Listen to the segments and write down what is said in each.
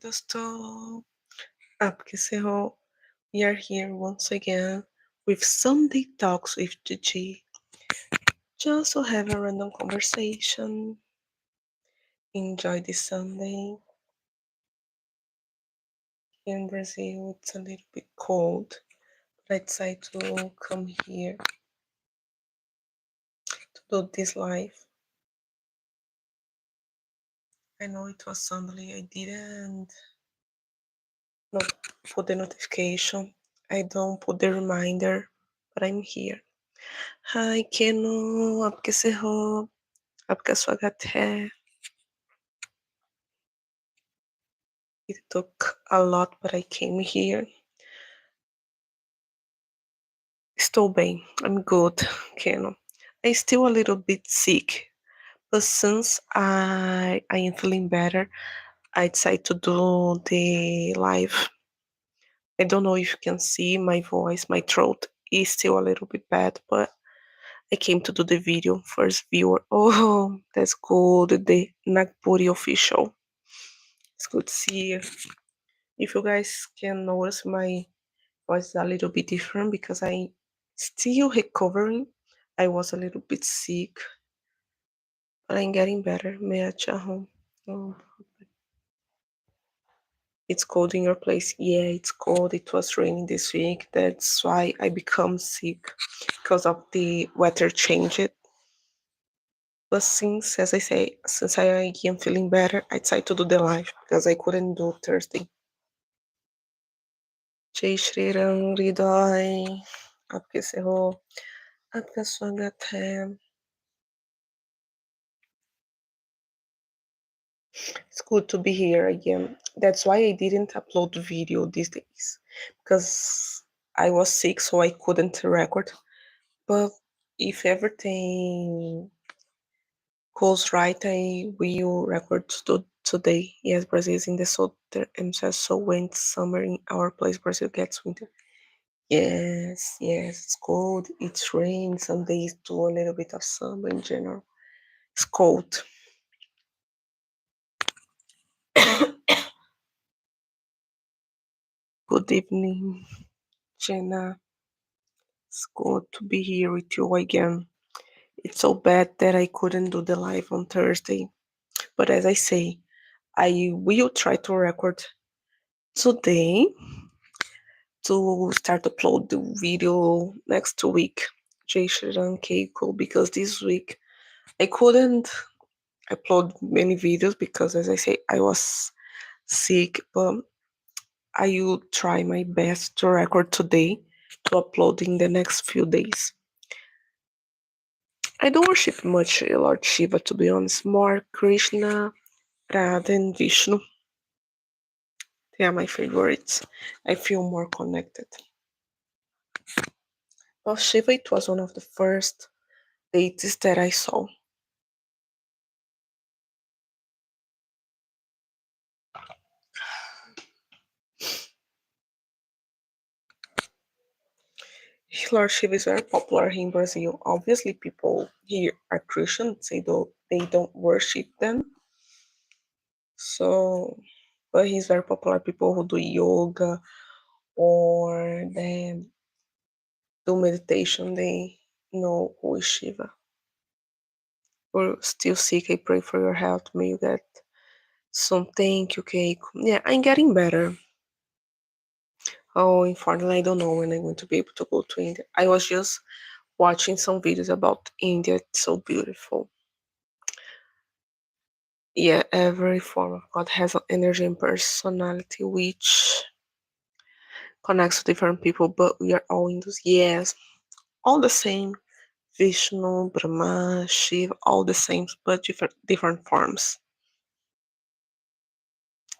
Dosto, आपके से हो. We are here once again with Sunday Talks with Gigi. Just to have a random conversation. Enjoy this Sunday. Here in Brazil, it's a little bit cold, but I decided to come here to do this live. I know it was Sunday, I didn't not put the notification. I don't put the reminder, but I'm here. Hi, Keno, आपके से हो? आपका स्वागत है. It took a lot, but I came here. Estou bem. I'm good, Keno. I'm still a little bit sick, but since I am feeling better, I decided to do the live. I don't know if you can see my voice, my throat is still a little bit bad, but I came to do the video. First viewer. Oh, that's good. The Nagpuri official. It's good to see you. If you guys can notice, my voice is a little bit different because I still recovering. I was a little bit sick, but I'm getting better. Meacha home. Oh, it's cold in your place. Yeah, it's cold. It was raining this week. That's why I become sick because of the weather change. But since, as I say, since I am feeling better, I decided to do the live because I couldn't do Thursday. जय श्री राम हृदय आप कैसे हो आपका स्वागत है It's good to be here again. That's why I didn't upload the video these days because I was sick, so I couldn't record. But if everything goes right, I will record today. Yes, Brazil is in the southern hemisphere, so when it's summer in our place, Brazil gets winter. Yes, it's cold. It's rain. Some days do a little bit of summer in general. It's cold. Good evening, Jenna. It's good to be here with you again. It's so bad that I couldn't do the live on Thursday. But as I say, I will try to record today to start upload the video next week. Jay Shriram Keiko, because this week I couldn't upload many videos because as I say I was sick, but I will try my best to record today to upload in the next few days. I don't worship much Lord Shiva, to be honest. More Krishna, Radha, and Vishnu. They are my favorites. I feel more connected. Well, Shiva, it was one of the first deities that I saw. Lord Shiva is very popular here in Brazil. Obviously, people here are Christians. They don't worship them. So, but he's very popular. People who do yoga or they do meditation, they know who is Shiva. Or still sick, I pray for your health. May you get some thank you, Keiko. Yeah, I'm getting better. Oh, unfortunately, I don't know when I'm going to be able to go to India. I was just watching some videos about India. It's so beautiful. Yeah, every form of God has an energy and personality which connects to different people, but we are all Hindus. Yes, all the same. Vishnu, Brahma, Shiva, all the same, but different forms.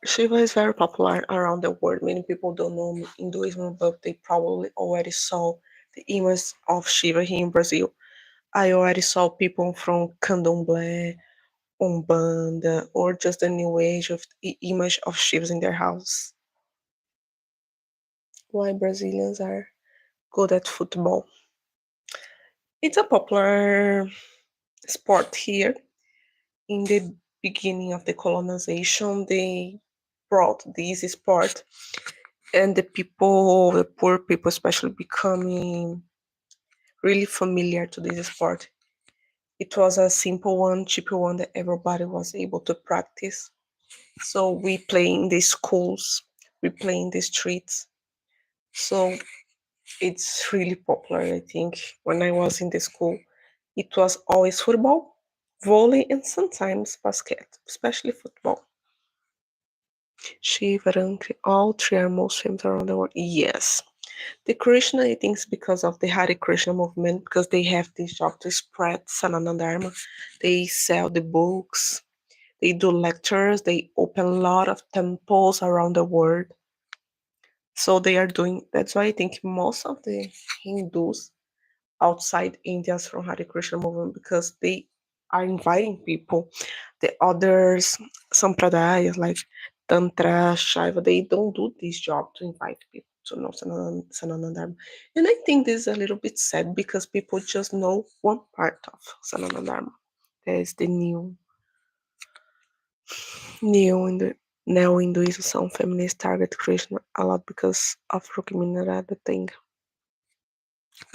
Shiva is very popular around the world. Many people don't know Hinduism, but they probably already saw the image of Shiva here in Brazil. I already saw people from Candomblé, Umbanda, or just the new age of the image of Shivas in their house. Why Brazilians are good at football? It's a popular sport here. In the beginning of the colonization, they brought this sport, and the people, the poor people especially, becoming really familiar to this sport. It was a simple one, cheaper one that everybody was able to practice. So we play in the schools, we play in the streets. So it's really popular, I think. When I was in the school, it was always football, volley, and sometimes basket, especially football. Shivarangi, all three are most famous around the world. Yes. The Krishna, I think, is because of the Hare Krishna movement, because they have this job to spread Sanatana Dharma. They sell the books, they do lectures, they open a lot of temples around the world. So they are doing, that's why I think most of the Hindus outside India's from Hare Krishna movement, because they are inviting people. The others, sampradayas like Tantra, Shaiva, they don't do this job to invite people to know Sanatana Dharma. And I think this is a little bit sad because people just know one part of Sanatana Dharma. There is the new in the neo Hinduism, some feminists target Krishna a lot because of Rukmini Radha thing.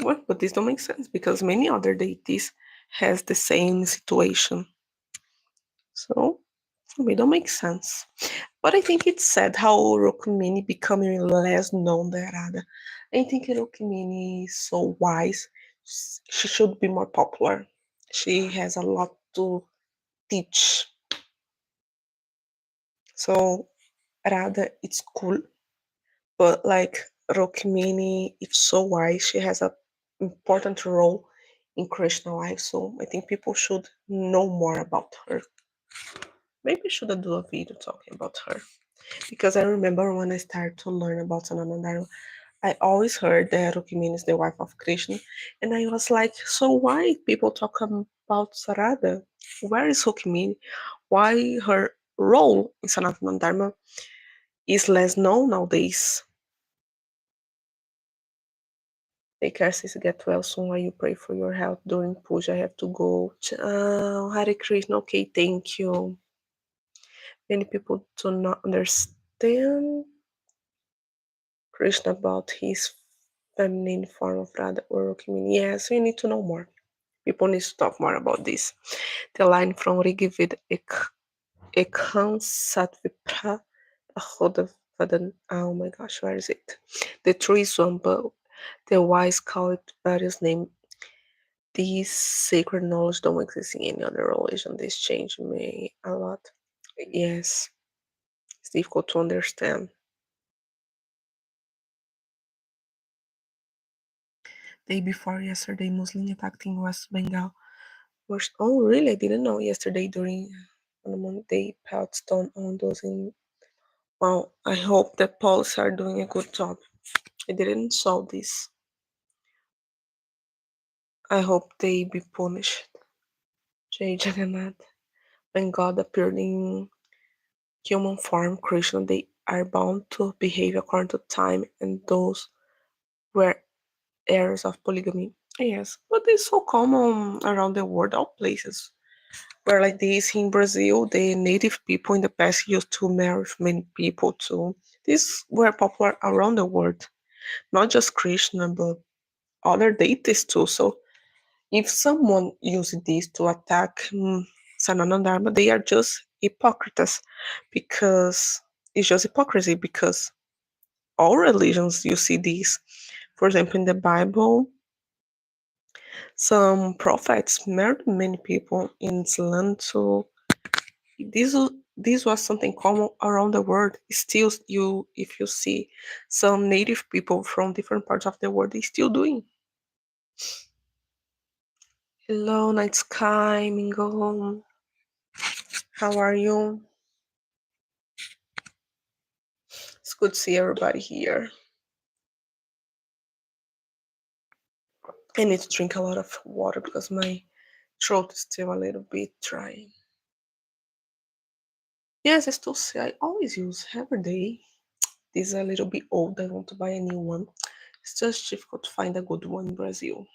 Well, but this don't make sense because many other deities has the same situation. So it don't make sense. But I think it's sad how Rukmini becoming less known than Radha. I think Rukmini is so wise. She should be more popular. She has a lot to teach. So Radha, it's cool, but like Rukmini, it's so wise. She has a important role in Krishna life. So I think people should know more about her. Maybe I should do a video talking about her. Because I remember when I started to learn about Sananandara, I always heard that Rukmini is the wife of Krishna. And I was like, so why people talk about Sarada? Where is Rukmini? Why her role in Sanatana Dharma is less known nowadays? Take care, sis. Get well soon while you pray for your health during puja. I have to go. Hare Krishna. Okay, thank you. Many people do not understand Krishna about his feminine form of Radha or Rukmini. Yes, we need to know more. People need to talk more about this. The line from Rigved Ekhan Satvipra Ahodavadan. Oh my gosh, where is it? The tree is one, but the wise call it various names. These sacred knowledge don't exist in any other religion. This changed me a lot. Yes, it's difficult to understand. Day before yesterday, Muslim attacked in West Bengal. Oh, really? I didn't know yesterday during on the Monday, Peltz stone on those in. Wow, I hope the police are doing a good job. I didn't saw this. I hope they be punished. Jai Jagannath. When God appeared in human form, Krishna, they are bound to behave according to time, and those were errors of polygamy. Yes, but it's so common around the world, all places. Where like this in Brazil, the native people in the past used to marry many people too. These were popular around the world, not just Krishna, but other deities too. So if someone uses this to attack Sanatana Dharma, they are just hypocrites because it's just hypocrisy because all religions you see this. For example, in the Bible, some prophets married many people in Islam too. This was something common around the world. Still, you if you see some native people from different parts of the world, they still doing. Hello, night sky, Mingo. How are you? It's good to see everybody here. I need to drink a lot of water because my throat is still a little bit dry. Yes, I still say I always use every day. This is a little bit old. I want to buy a new one. It's just difficult to find a good one in Brazil.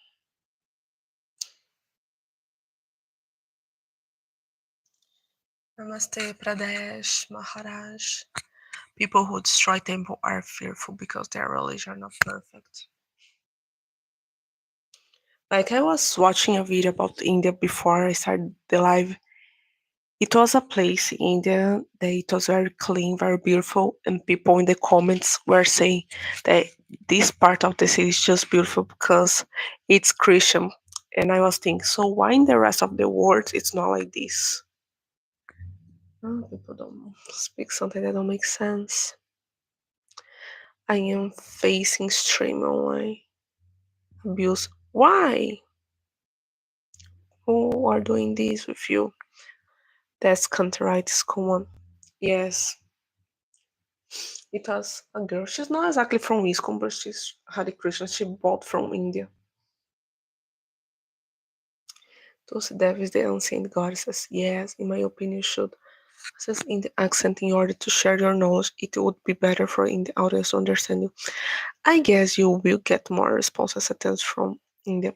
Namaste Pradesh Maharaj. People who destroy temple are fearful because their religion are not perfect. Like I was watching a video about India before I started the live. It was a place in India that it was very clean, very beautiful, and people in the comments were saying that this part of the city is just beautiful because it's Christian. And I was thinking, so why in the rest of the world it's not like this? Oh, people don't speak something that don't make sense. I am facing extreme online abuse. Why? Who are doing this with you? That's counteritis common. Yes, it was a girl. She's not exactly from Wisconsin, but she's Hare Krishna. She bought from India. Those devils, the unseen goddesses. Yes, in my opinion, you should access in the accent in order to share your knowledge. It would be better for in the audience to understand you. I guess you will get more responses attempts from India.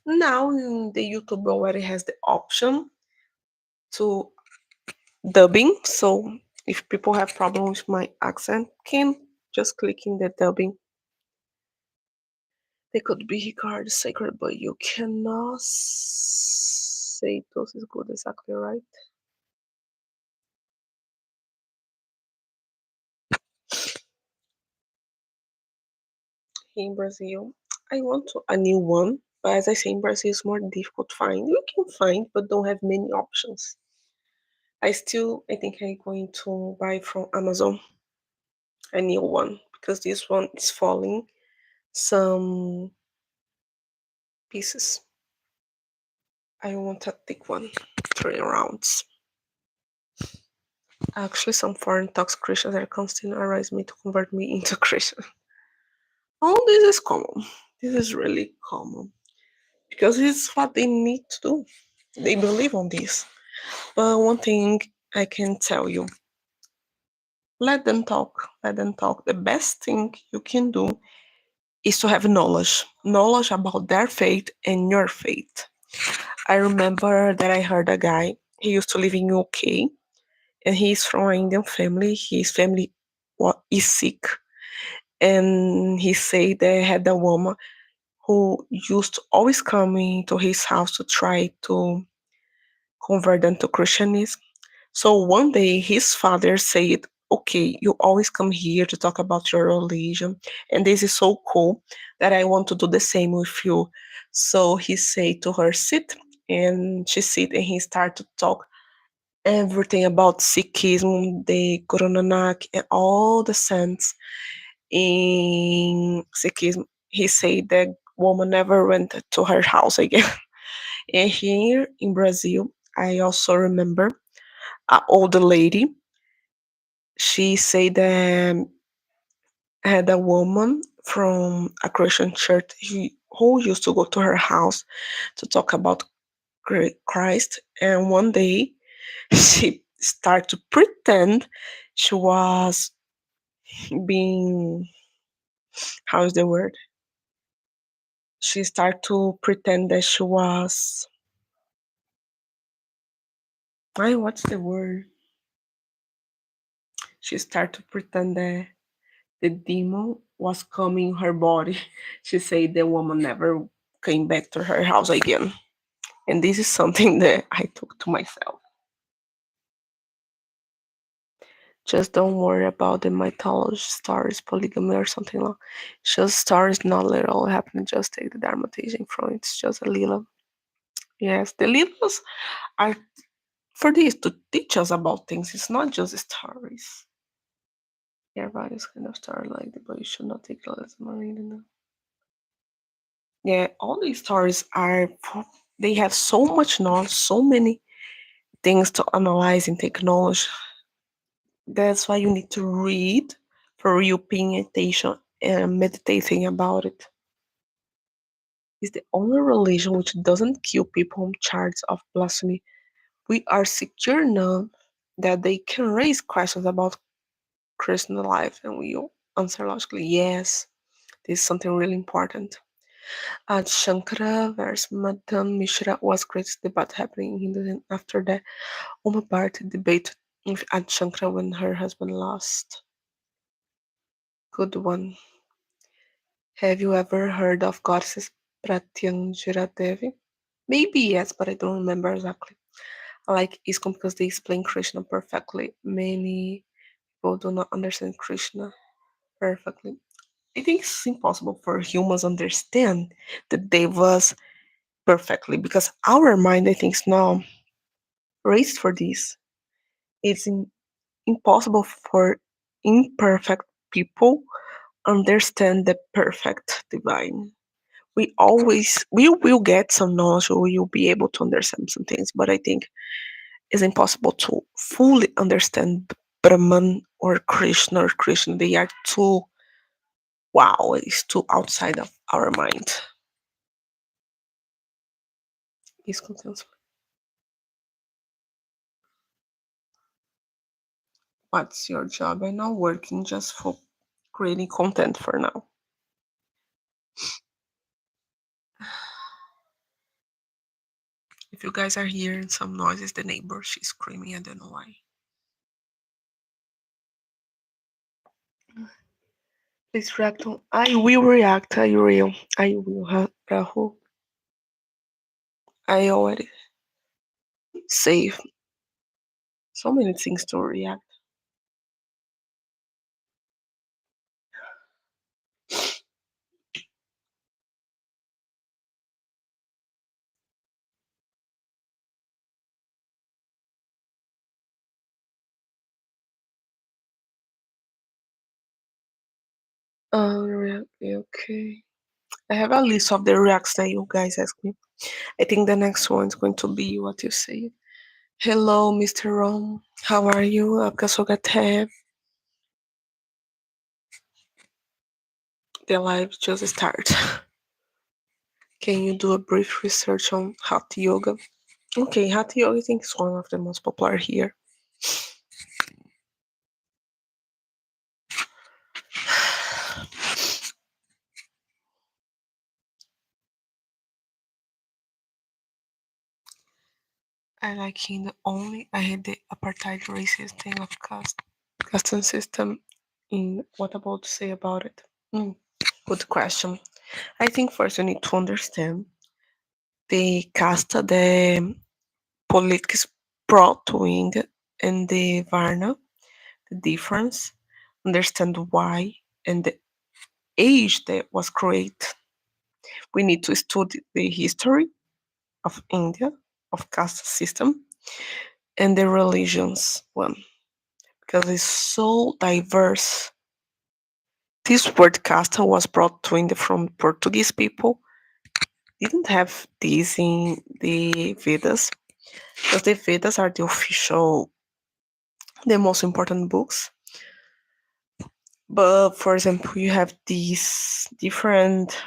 Now, the YouTube already has the option to dubbing. So if people have problems with my accent, can just click in the dubbing. They could be regarded sacred, but you cannot say those is good exactly right. In Brazil, I want to, a new one, but as I say, in Brazil, it's more difficult to find. You can find, but don't have many options. I think I'm going to buy from Amazon a new one because this one is falling some pieces. I want a thick one, 3 rounds. Actually, some foreign toxic Christians are constantly arise me to convert me into Christian. Oh, this is common. This is really common because it's what they need to do. They believe on this. But one thing I can tell you, let them talk. Let them talk. The best thing you can do is to have knowledge about their faith and your faith. I remember that I heard a guy, he used to live in UK and he's from an Indian family. His family is sick. And he said they had a woman who used to always come into his house to try to convert them to Christianism. So one day his father said, okay, you always come here to talk about your religion, and this is so cool that I want to do the same with you. So he said to her, sit, and she sit, and he started to talk everything about Sikhism, the Guru Nanak, and all the saints in Sikhism. He said that woman never went to her house again. And here in Brazil, I also remember an older lady. She said that had a woman from a Christian church who used to go to her house to talk about Christ. And one day she started to pretend she was being, how is the word? She started to pretend that she was, what's the word? She started to pretend that the demon was coming in her body. She said the woman never came back to her house again. And this is something that I took to myself. Just don't worry about the mythology stories, polygamy or something like. Just stories not literal happening. Just take the dramatizing from it. It's just a little. Yes, the littles are for this to teach us about things. It's not just stories. There are various kind of stories like that, but you should not take it as marine. Yeah, all these stories are. They have so much knowledge, so many things to analyze and take knowledge. That's why you need to read for real, paying attention and meditating about it. It's the only religion which doesn't kill people on charges of blasphemy. We are secure enough that they can raise questions about Christian life, and we answer logically, yes, this is something really important. At Shankara versus Madam Mishra was greatest debate happening in Hinduism after the Uma Bharati debate with Adi Shankara when her husband lost. Good one. Have you ever heard of goddesses Pratyanjira Devi? Maybe yes, but I don't remember exactly. I like ISKCON because they explain Krishna perfectly. Many people do not understand Krishna perfectly. I think it's impossible for humans understand the devas perfectly because our mind, I think, is now raised for this. It's impossible for imperfect people understand the perfect divine. We will get some knowledge, we will be able to understand some things, but I think it's impossible to fully understand Brahman or Krishna. They are too wow, it's too outside of our mind. Is content. What's your job? I'm not working, just for creating content for now. If you guys are hearing some noises, the neighbor, she's screaming, I don't know why. Please react on. I will react. I will. I will. Rahul. I already saved so many things to react. Okay. I have a list of the reacts that you guys asked me. I think the next one is going to be what you say. Hello, Mr. Rom. How are you? आपका स्वागत है. The live just started. Can you do a brief research on Hatha Yoga? Okay, Hatha Yoga I think is one of the most popular here. I like Hindu only. I hate the apartheid racist thing of caste system. In what about to say about it? Mm, good question. I think first you need to understand the caste, the politics brought to India, and the Varna, the difference, understand why, and the age that was created. We need to study the history of India, of caste system, and the religions one, because it's so diverse. This word caste was brought to India from Portuguese people. Didn't have this in the Vedas, because the Vedas are the official, the most important books. But for example, you have these different,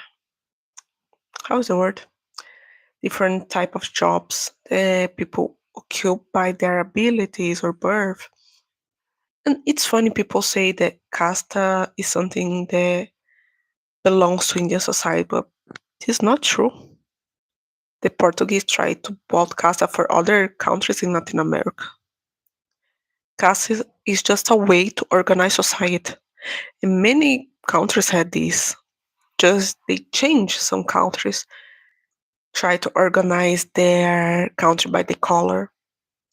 how's the word? Different type of jobs that people occupy their abilities or birth. And it's funny people say that casta is something that belongs to Indian society, but it's not true. The Portuguese tried to bought casta for other countries in Latin America. Casta is just a way to organize society. And many countries had this. Just they changed some countries, try to organize their country by the color,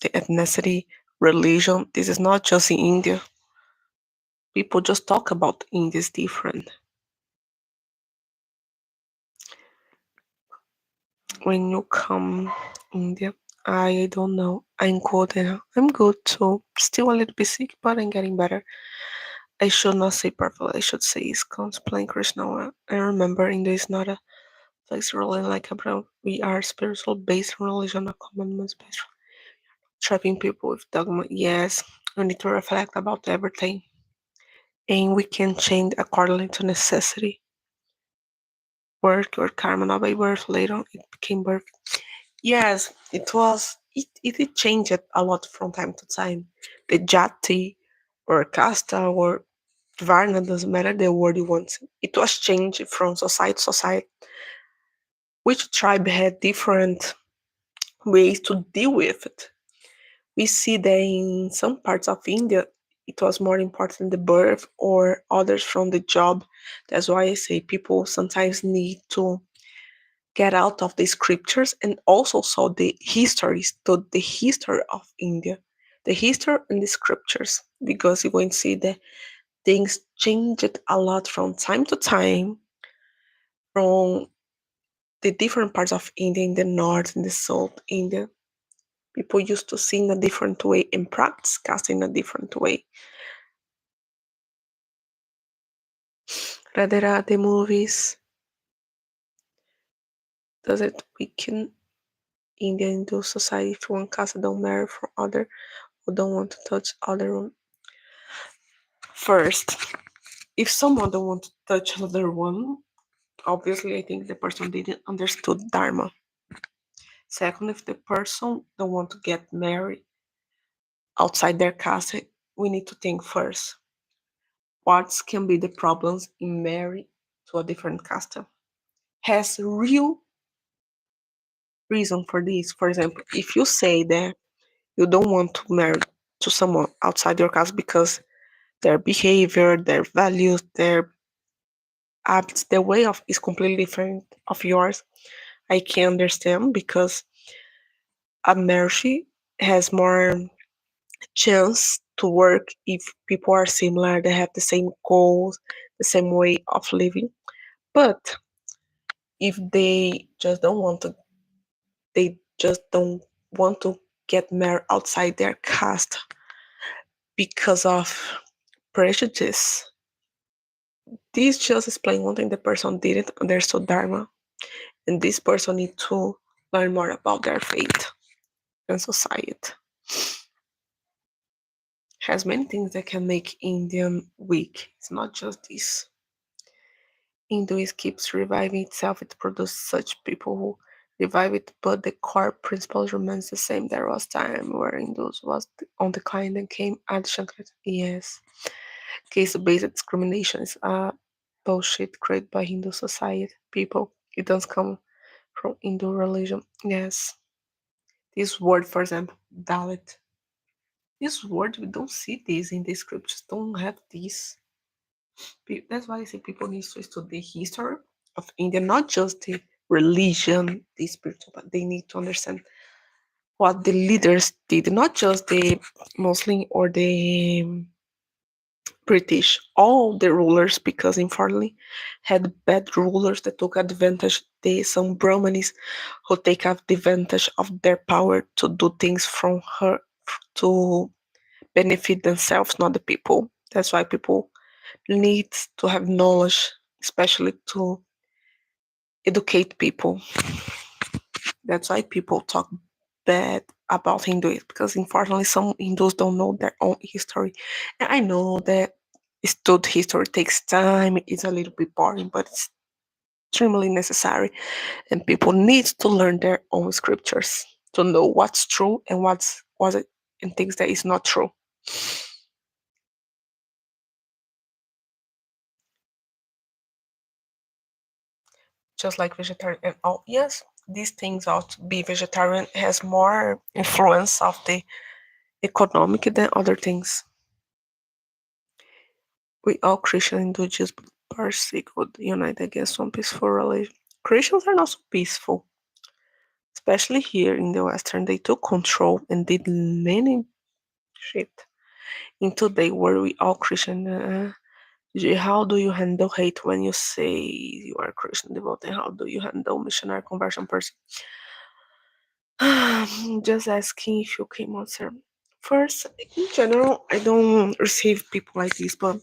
the ethnicity, religion. This is not just in India. People just talk about India is different. When you come India, I don't know. I'm good now. I'm good too. Still a little bit sick, but I'm getting better. I should not say purple. I should say ISKCON playing Krishna. I remember India is not a place really like Abraham. We are spiritual based religion, a commandments based. Trapping people with dogma. Yes, we need to reflect about everything. And we can change according to necessity. Work or karma, not by birth. Later, it became birth. Yes, it was. It changed a lot from time to time. The jati or casta or varna doesn't matter the word you want. It was changed from society to society. Which tribe had different ways to deal with it. We see that in some parts of India, it was more important the birth or others from the job. That's why I say people sometimes need to get out of the scriptures and also saw the histories, to the history of India, the history and the scriptures, because you're going to see that things changed a lot from time to time, from the different parts of India, in the north and the south India. People used to see in a different way and practice caste in a different way. Radhe Radhe movies, does it weaken India into society if one caste don't marry for other or don't want to touch other one? First, if someone don't want to touch another one, obviously I think the person didn't understood Dharma. Second, if the person don't want to get married outside their caste, we need to think first. What can be the problems in marry to a different caste? Has real reason for this. For example, if you say that you don't want to marry to someone outside your caste because their behavior, their values, their acts, their way of is completely different of yours, I can understand because a marriage has more chance to work if people are similar, they have the same goals, the same way of living. But if they just don't want to get married outside their caste because of prejudice. This just explain one thing: the person didn't understand Dharma, and this person need to learn more about their faith and society. Has many things that can make Indian weak. It's not just this. Hinduism keeps reviving itself. It produces such people who revive it, but the core principles remains the same. There was time where Hindus was on decline and came Adi Shankar. Yes. Case-based discrimination is bullshit created by Hindu society. People, it doesn't come from Hindu religion. Yes. This word, for example, Dalit. This word, we don't see this in the scriptures. Don't have this. That's why I say people need to study the history of India, not just the religion, the spiritual, but they need to understand what the leaders did, not just the Muslim or the British, all the rulers, because unfortunately had bad rulers that took advantage. They some Brahmanis who take advantage of their power to do things from her to benefit themselves, not the people. That's why people need to have knowledge, especially to educate people. That's why people talk bad about Hinduism because unfortunately some Hindus don't know their own history. And I know that stud history takes time, it's a little bit boring, but it's extremely necessary. And people need to learn their own scriptures to know what's true and what's was it and things that is not true. Just like vegetarian and all. Yes, these things ought to be vegetarian has more influence of the economic than other things. We all Christian and do just persecuted, unite against one peaceful religion. Christians are not so peaceful, especially here in the Western. They took control and did many shit. In today, where we all Christian, how do you handle hate when you say you are Christian devotee? How do you handle missionary conversion person? Just asking if you came answer. First, in general, I don't receive people like this, but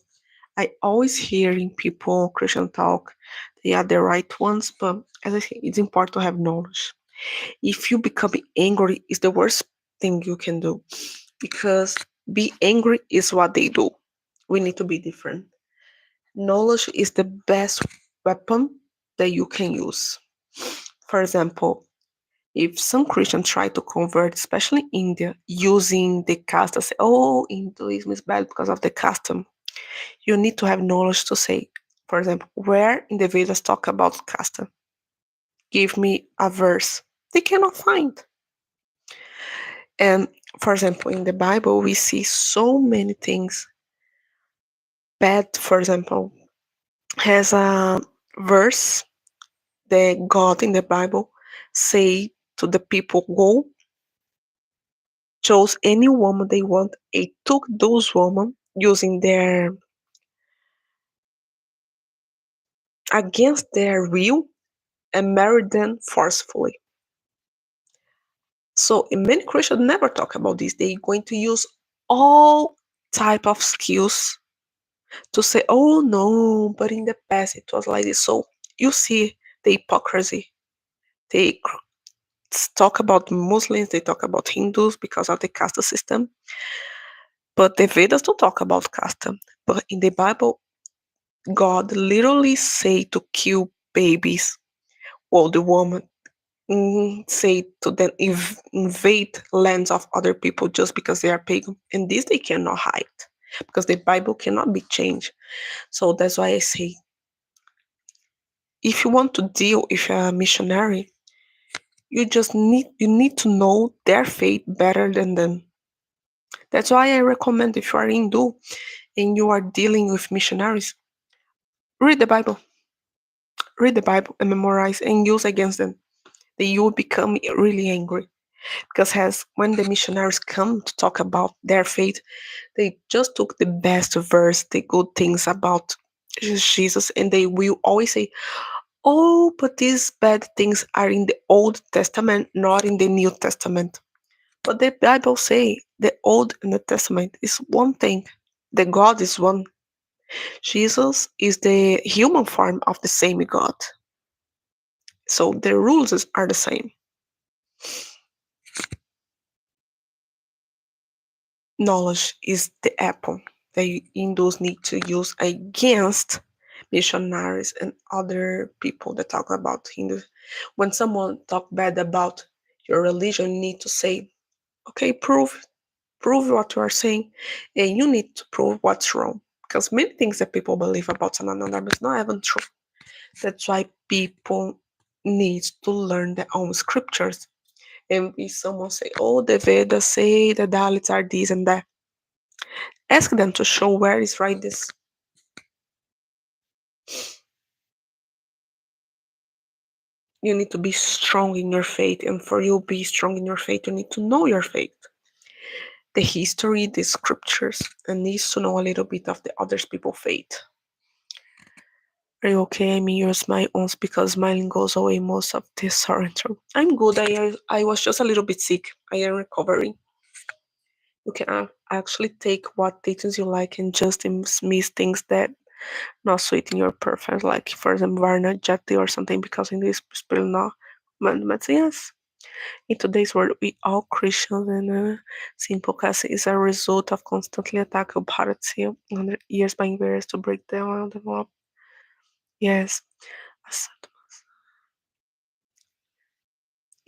I always hearing people Christian talk. They are the right ones, but as I say, it's important to have knowledge. If you become angry, it's the worst thing you can do because be angry is what they do. We need to be different. Knowledge is the best weapon that you can use. For example, if some Christians try to convert, especially India, using the caste, say, oh, Hinduism is bad because of the custom. You need to have knowledge to say, for example, where in the Vedas talk about caste. Give me a verse. They cannot find. And for example, in the Bible, we see so many things bad, for example, has a verse that God in the Bible say to the people, go chose any woman they want and took those women using their against their will and married them forcefully. So many Christians never talk about this. They're going to use all type of skills to say, oh no, but in the past it was like this. So you see the hypocrisy. They talk about Muslims, they talk about Hindus because of the caste system, but the Vedas don't talk about caste. But in the Bible, God literally say to kill babies, or the woman say to them invade lands of other people just because they are pagan, and this they cannot hide because the Bible cannot be changed. So that's why I say, if you want to deal with a missionary, you need to know their faith better than them. That's why I recommend, if you are Hindu and you are dealing with missionaries, read the Bible, read the Bible and memorize and use against them. Then you will become really angry because as when the missionaries come to talk about their faith, they just took the best verse, the good things about Jesus, and they will always say, oh, but these bad things are in the Old Testament, not in the New Testament. But the Bible say the Old and the Testament is one thing. The God is one. Jesus is the human form of the same God. So the rules are the same. Knowledge is the apple that Hindus need to use against missionaries and other people that talk about Hindu. When someone talk bad about your religion, you need to say, okay, prove what you are saying, and you need to prove what's wrong. Because many things that people believe about Sanatana Dharma is not even true. That's why people need to learn their own scriptures. And if someone say, oh, the Vedas say the Dalits are this and that, ask them to show where is right this. You need to be strong in your faith, and for you to be strong in your faith, you need to know your faith, the history, the scriptures, and needs to know a little bit of the other people's faith. Are you okay? I mean, use my own because smiling goes away most of this surrender. I'm good. I was just a little bit sick. I am recovering. You can actually take what things you like and just miss things that not sweet in your preference, like for example, Varna Jati or something, because in this spirit no commandments. Yes. In today's world, we all Christians and simple caste is a result of constantly attack of Bharatiya 100 years by invaders to break down and develop. Yes.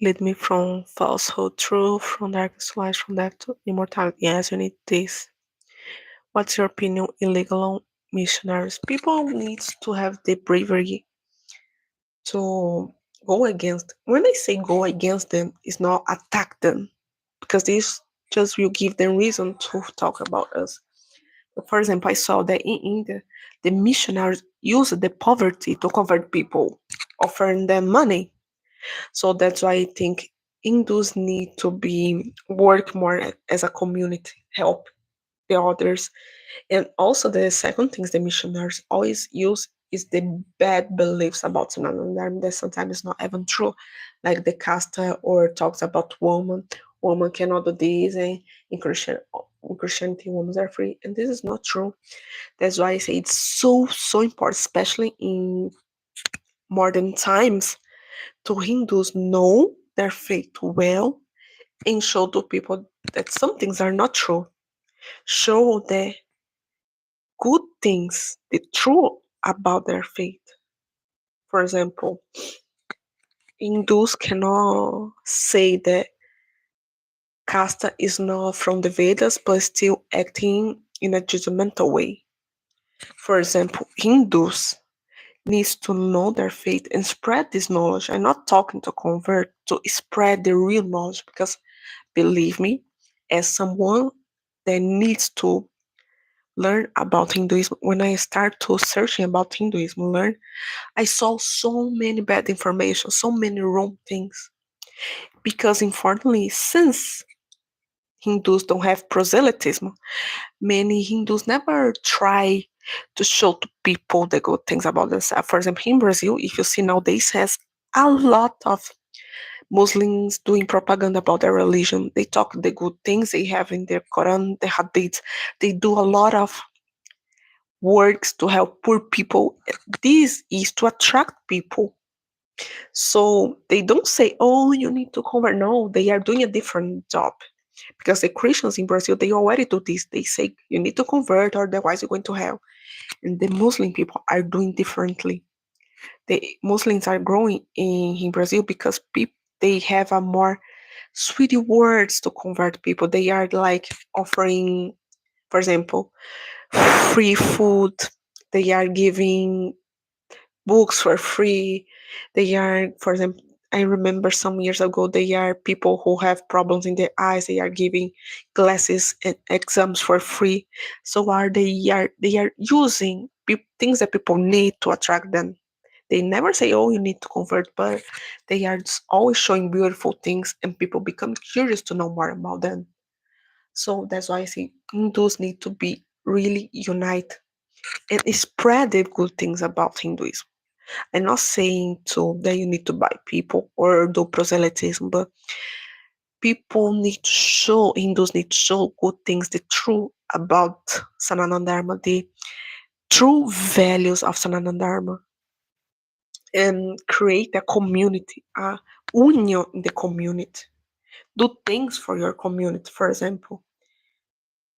Lead me from falsehood, truth, from darkness to light, from death to immortality. Yes, you need this. What's your opinion? Illegal missionaries. People need to have the bravery to go against. When I say go against them, it's not attack them because this just will give them reason to talk about us. But for example, I saw that in India, the missionaries use the poverty to convert people, offering them money. So that's why I think Hindus need to be work more as a community, help the others. And also the second things the missionaries always use is the bad beliefs about Sanatana that sometimes is not even true, like the caste or talks about woman cannot do this, and in Christianity women are free, and this is not true. That's why I say it's so important, especially in modern times, to Hindus know their faith well and show to people that some things are not true. Show the good things, the truth about their faith. For example, Hindus cannot say that caste is not from the Vedas, but still acting in a judgmental way. For example, Hindus needs to know their faith and spread this knowledge. I'm not talking to convert, to spread the real knowledge because believe me, as someone that needs to learn about Hinduism, when I start to searching about Hinduism, learn, I saw so many bad information, so many wrong things. Because unfortunately, since Hindus don't have proselytism, many Hindus never try to show to people the good things about themselves. For example, in Brazil, if you see nowadays, has a lot of Muslims doing propaganda about their religion. They talk the good things they have in their Quran, the Hadith. They do a lot of works to help poor people. This is to attract people. So they don't say, oh, you need to convert. No, they are doing a different job. Because the Christians in Brazil, they already do this. They say, you need to convert, or otherwise you're going to hell. And the Muslim people are doing differently. The Muslims are growing in Brazil because they have a more sweet words to convert people. They are like offering, for example, free food. They are giving books for free. They are, for example, I remember some years ago, they are people who have problems in their eyes. They are giving glasses and exams for free. So they are using things that people need to attract them. They never say, "Oh, you need to convert," but they are just always showing beautiful things, and people become curious to know more about them. So that's why I think Hindus need to be really unite and spread the good things about Hinduism. I'm not saying to that you need to buy people or do proselytism, but people need to show, Hindus need to show good things, the true about Sanatana Dharma, the true values of Sanatana Dharma, and create a community, a union in the community. Do things for your community. For example,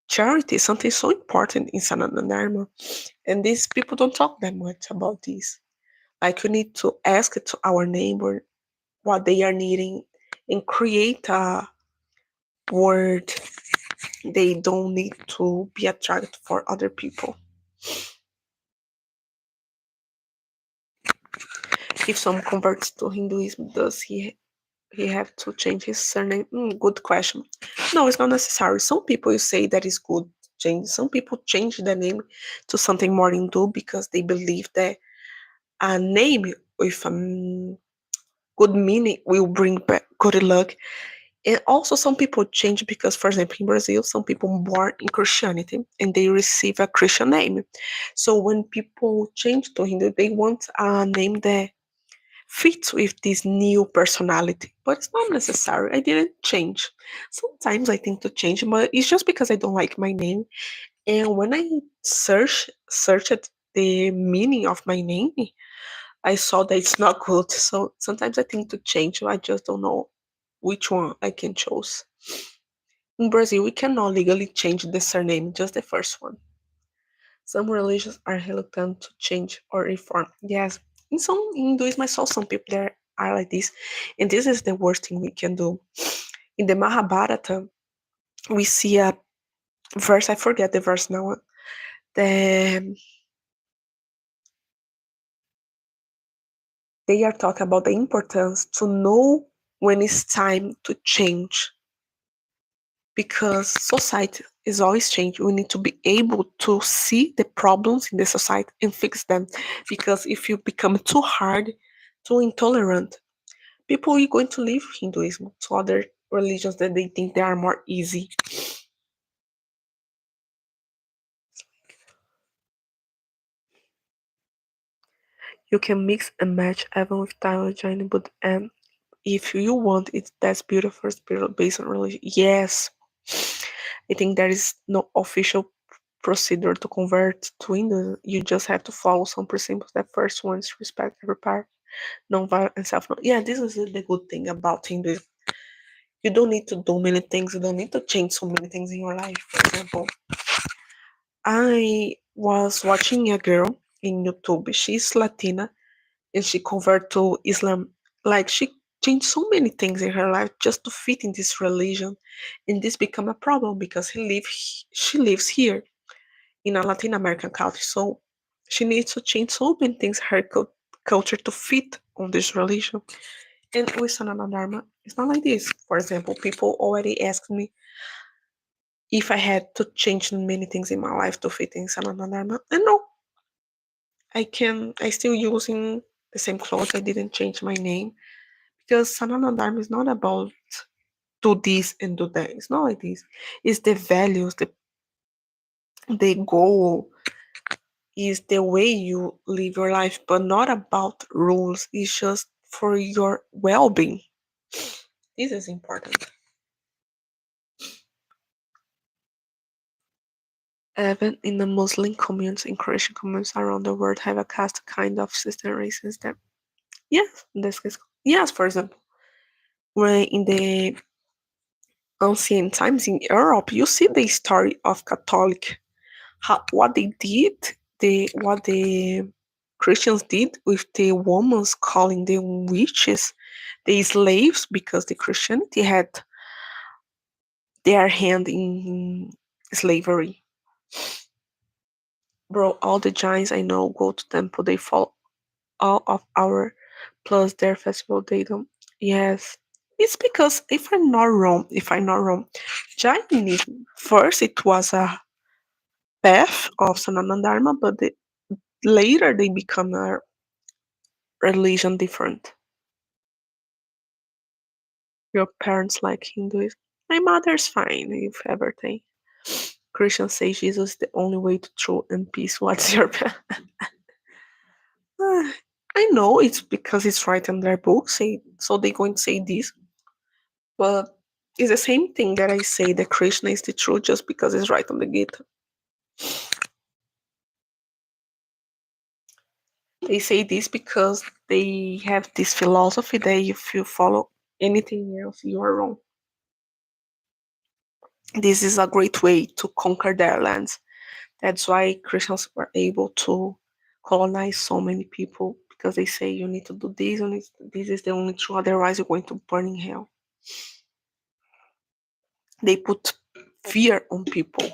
charity is something so important in Sanatana Dharma, and these people don't talk that much about this. Like you need to ask it to our neighbor what they are needing and create a word. They don't need to be attracted for other people. If someone converts to Hinduism, does he have to change his surname? Good question. No, it's not necessary. Some people say that is good change. Some people change the name to something more Hindu because they believe that a name with a good meaning will bring back good luck. And also, some people change because, for example, in Brazil, some people born in Christianity and they receive a Christian name. So when people change to Hindu, they want a name that fits with this new personality. But it's not necessary. I didn't change. Sometimes I think to change, but it's just because I don't like my name. And when I searched the meaning of my name, I saw that it's not good. So sometimes I think to change. I just don't know which one I can choose. In Brazil, we cannot legally change the surname, just the first one. Some religions are reluctant to change or reform. Yes, in some Hinduism, I saw some people that are like this, and this is the worst thing we can do. In the Mahabharata, we see a verse. I forget the verse now. The, they are talking about the importance to know when it's time to change because society is always changing. We need to be able to see the problems in the society and fix them. Because if you become too hard, too intolerant, people are going to leave Hinduism to other religions that they think they are more easy. You can mix and match even with Taoism, but if you want it, that's beautiful spirit based on religion. Yes, I think there is no official procedure to convert to Hinduism. You just have to follow some principles. The first one is respect every part, non-violence and self-knowledge. Yeah, this is the good thing about Hinduism. You don't need to do many things. You don't need to change so many things in your life. For example, I was watching a girl in YouTube. She's Latina and she converted to Islam. Like she changed so many things in her life just to fit in this religion, and this become a problem because she lives here in a Latin American country, so she needs to change so many things her culture to fit on this religion. And with Sanatana Dharma, it's not like this. For example, people already ask me, if I had to change many things in my life to fit in Sanatana Dharma. And no, I still using the same clothes. I didn't change my name because Sanatana Dharma is not about do this and do that. It's not like this. It's the values, the goal, is the way you live your life, but not about rules. It's just for your well-being. This is important. Even in the Muslim communities and Christian communities around the world have a caste kind of system races that yes, this is yes, for example, when in the ancient times in Europe, you see the story of Catholic, what they did, what the Christians did with the women calling them witches, the slaves, because the Christianity had their hand in slavery. Bro, all the giants I know go to temple, they follow all of our plus their festival they don't. Yes. It's because if I'm not wrong, Jainism first it was a path of Sanatana Dharma, but later they become a religion different. Your parents like Hinduism. My mother's fine if everything. Christians say Jesus is the only way to truth and peace. What's your I know it's because it's right in their book, so they're going to say this, but it's the same thing that I say that Krishna is the truth just because it's right on the Gita. They say this because they have this philosophy that if you follow anything else, you are wrong. This is a great way to conquer their lands. That's why Christians were able to colonize so many people because they say you need to do this, this is the only truth, otherwise you're going to burn in hell. They put fear on people.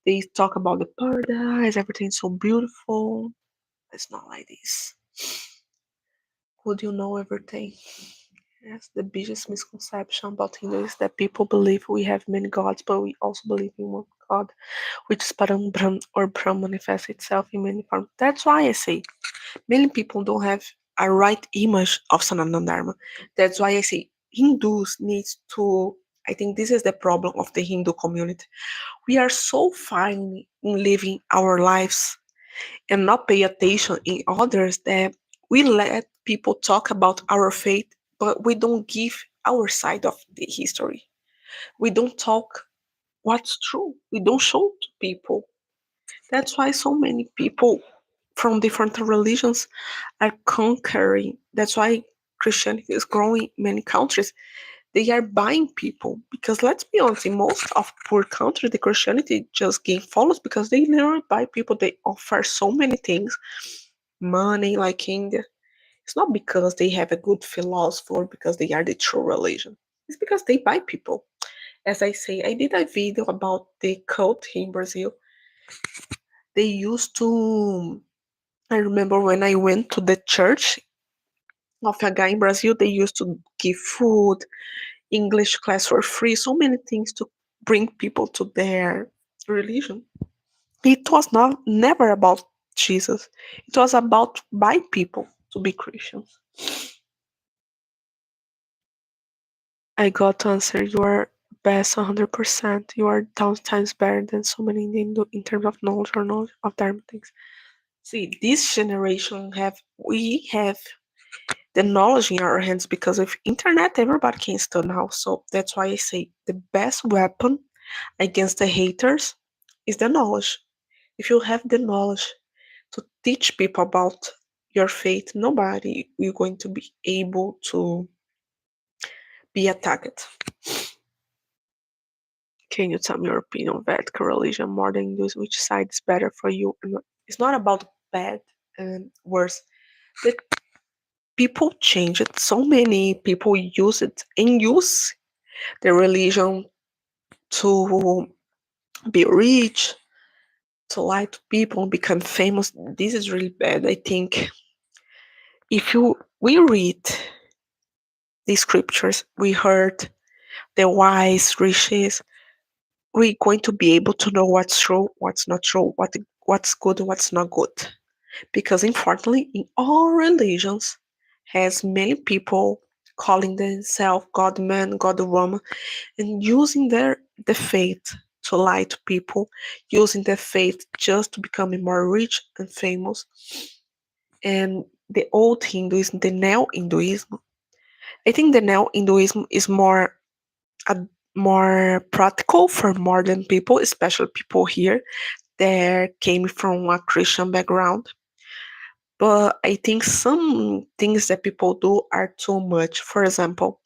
They talk about the paradise, everything's so beautiful. It's not like this. Would you know everything? Yes, the biggest misconception about Hindu is that people believe we have many gods, but we also believe in one God, which is Param Brahm or Brahm manifests itself in many forms. That's why I say many people don't have a right image of Sanatana Dharma. That's why I say Hindus need to. I think this is the problem of the Hindu community. We are so fine in living our lives and not pay attention in others that we let people talk about our faith, but we don't give our side of the history. We don't talk what's true. We don't show to people. That's why so many people from different religions are conquering. That's why Christianity is growing in many countries. They are buying people because let's be honest, in most of poor countries, the Christianity just gain followers because they literally buy people. They offer so many things, money, like India. It's not because they have a good philosophy or because they are the true religion. It's because they buy people. As I say, I did a video about the cult here in Brazil. They used to. I remember when I went to the church of a guy in Brazil, they used to give food, English class for free, so many things to bring people to their religion. It was not never about Jesus. It was about by people to be Christians. I got to answer you are best 100%. You are thousand times better than so many in terms of knowledge or knowledge of different things. See, this generation we have the knowledge in our hands because of internet everybody can study now. So that's why I say the best weapon against the haters is the knowledge. If you have the knowledge to teach people about your faith, nobody will going to be able to be attacked. Can you tell me your opinion on vertical religion more than use which side is better for you? And it's not about bad and worse. The people change it. So many people use it and use the religion to be rich, to lie to people, and become famous. This is really bad. I think if you we read the scriptures, we heard the wise riches. we're going to be able to know what's true, what's not true, what's good, what's not good. Because unfortunately, in all religions, has many people calling themselves God man, God woman, and using the faith to lie to people, using their faith just to become more rich and famous. And the old Hinduism, the neo Hinduism, I think the neo Hinduism is a, more practical for modern people, especially people here that came from a Christian background. But I think some things that people do are too much. For example,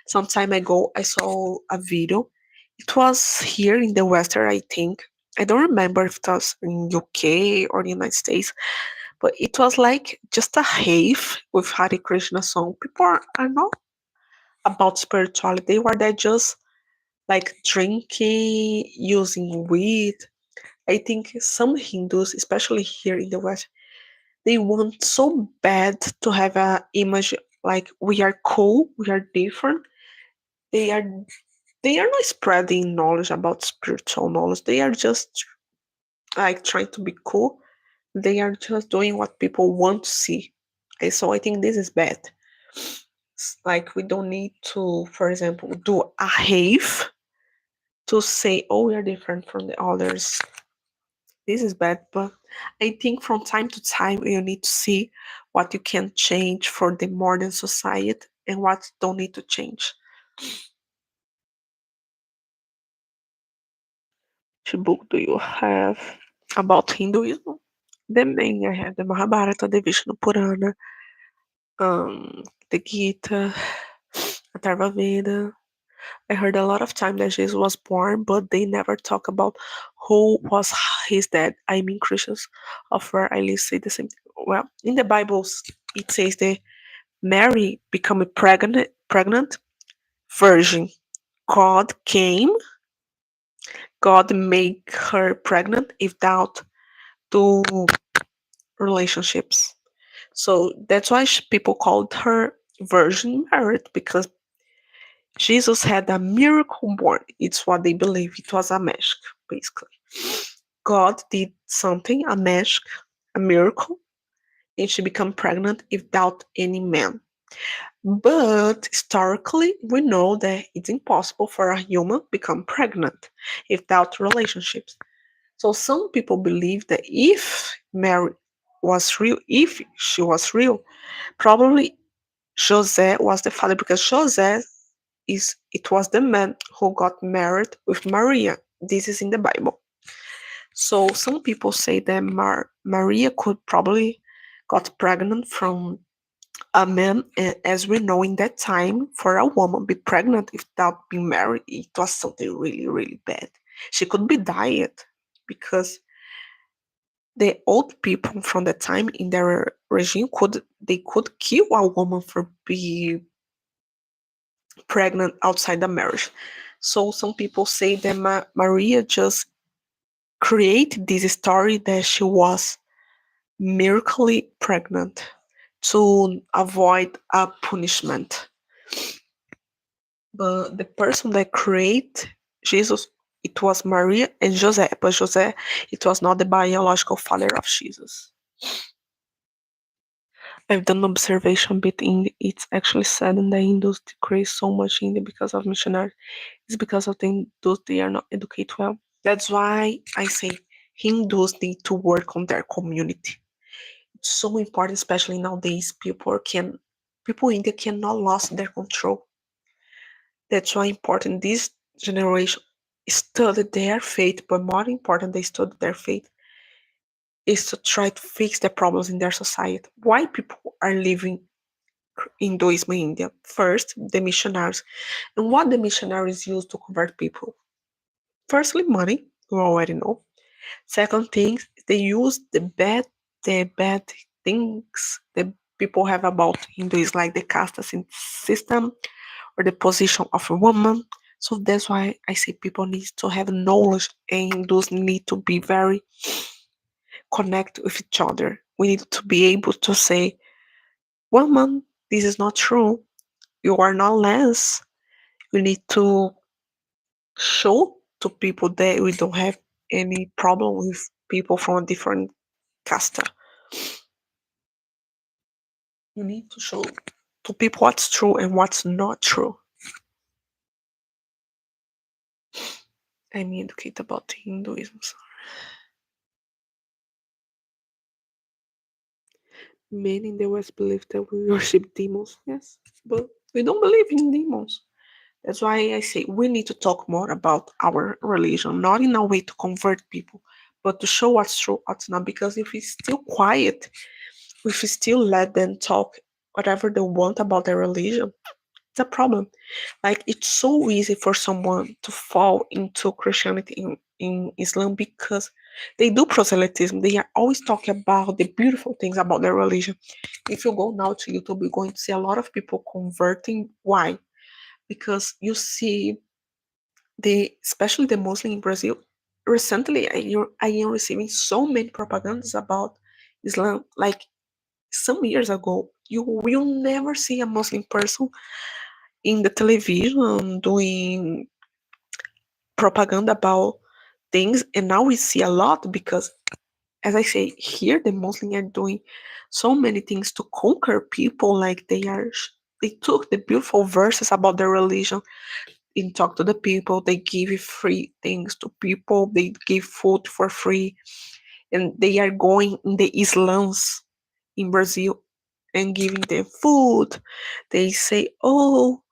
some time ago I saw a video. It was here in the Western, I think. I don't remember if it was in UK or the United States, but it was like just a rave with Hare Krishna song. People are not about spirituality. They were there just like drinking, using weed. I think some Hindus, especially here in the West, they want so bad to have a image like we are cool, we are different. They are they are not spreading knowledge about spiritual knowledge. They are just like trying to be cool. They are just doing what people want to see. And so I think this is bad. Like we don't need to, for example, do a rave to say, oh, we are different from the others. This is bad, but I think from time to time you need to see what you can change for the modern society and what don't need to change. Which book do you have about Hinduism? The main I have the Mahabharata, the Vishnu Purana, the Gita, Atharva Veda. I heard a lot of time that Jesus was born, but they never talk about who was his dad. I mean, Christians of where I live say the same thing. Well, in the Bibles, it says that Mary became a pregnant virgin. God came, God made her pregnant without two relationships. So that's why people called her Virgin Mary because Jesus had a miracle born. It's what they believe. It was a magic, basically. God did something, a magic, a miracle, and she became pregnant without any man. But historically, we know that it's impossible for a human to become pregnant without relationships. So some people believe that if Mary was real, if she was real, probably José was the father because José is it was the man who got married with Maria. This is in the Bible. So some people say that Maria could probably got pregnant from a man, as we know in that time, for a woman be pregnant without being married, it was something really, really bad. She could be died because the old people from the time in their regime could kill a woman for be pregnant outside the marriage. So some people say that Maria just created this story that she was miraculously pregnant to avoid a punishment. But the person that created Jesus, it was Maria and José, but José, it was not the biological father of Jesus. I've done an observation bit in it's actually said in the Hindus decrease so much India because of missionaries. It's because of the Hindus they are not educated well. That's why I say Hindus need to work on their community. It's so important, especially nowadays. People in India cannot lose their control. That's why important this generation study their faith, but more important they study their faith is to try to fix the problems in their society. Why people are living Hinduism in India? First, the missionaries. And what the missionaries use to convert people? Firstly, money, you already know. Second thing, they use the bad things that people have about Hinduism, like the caste system or the position of a woman. So that's why I say people need to have knowledge and Hindus need to be very connect with each other. We need to be able to say, woman, this is not true. You are not less. You need to show. to people that we don't have any problem with people from a different caste. You need to show to people what's true and what's not true. I'm educated about Hinduism. Many in the West believe that we worship demons. Yes, but we don't believe in demons. That's why I say we need to talk more about our religion, not in a way to convert people, but to show what's true, what's not. Because if it's still quiet, if we still let them talk whatever they want about their religion, it's a problem. Like it's so easy for someone to fall into Christianity in Islam because they do proselytism. They are always talking about the beautiful things about their religion. If you go now to YouTube, you're going to see a lot of people converting. Why? Because you see especially the Muslim in Brazil. Recently, I am receiving so many propagandas about Islam. Like some years ago, you will never see a Muslim person in the television doing propaganda about things, and now we see a lot because, as I say, here the Muslims are doing so many things to conquer people. Like they took the beautiful verses about their religion and talk to the people. They give free things to people. They give food for free, and they are going in the Islams in Brazil and giving them food. They say, "Oh,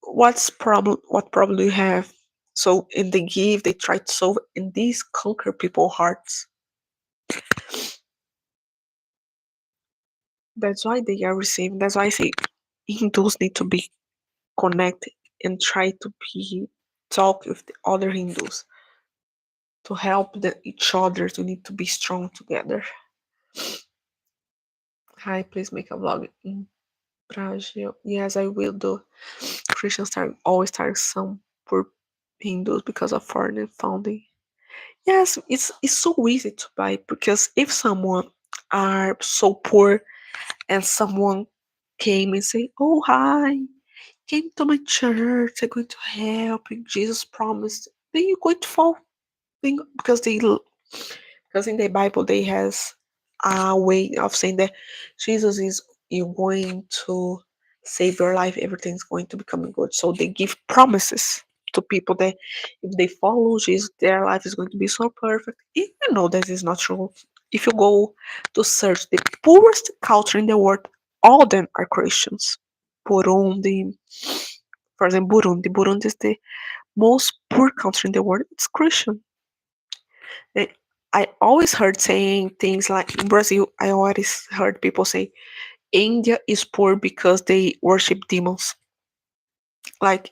what problem do you have?" So and they give, they try to solve, and these conquer people's hearts. That's why they are receiving. That's why I say Hindus need to be connected and try to be talk with the other Hindus to help each other. To need to be strong together. Hi, please make a vlog in Brazil. Yes, I will do. Christians always target some poor Hindus because of foreign funding. Yes, it's so easy to buy because if someone are so poor and someone came and say, "Oh hi, came to my church, I'm going to help you. Jesus promised," then you're going to fall because because in the Bible they has a way of saying that Jesus is you're going to save your life, everything's going to become good. So they give promises to people that if they follow Jesus, their life is going to be so perfect. If you know that is not true, if you go to search the poorest culture in the world, all of them are Christians. Burundi, for example, Burundi is the most poor country in the world. It's Christian. Eh, I always heard saying things like in Brazil, I always heard people say India is poor because they worship demons. Like,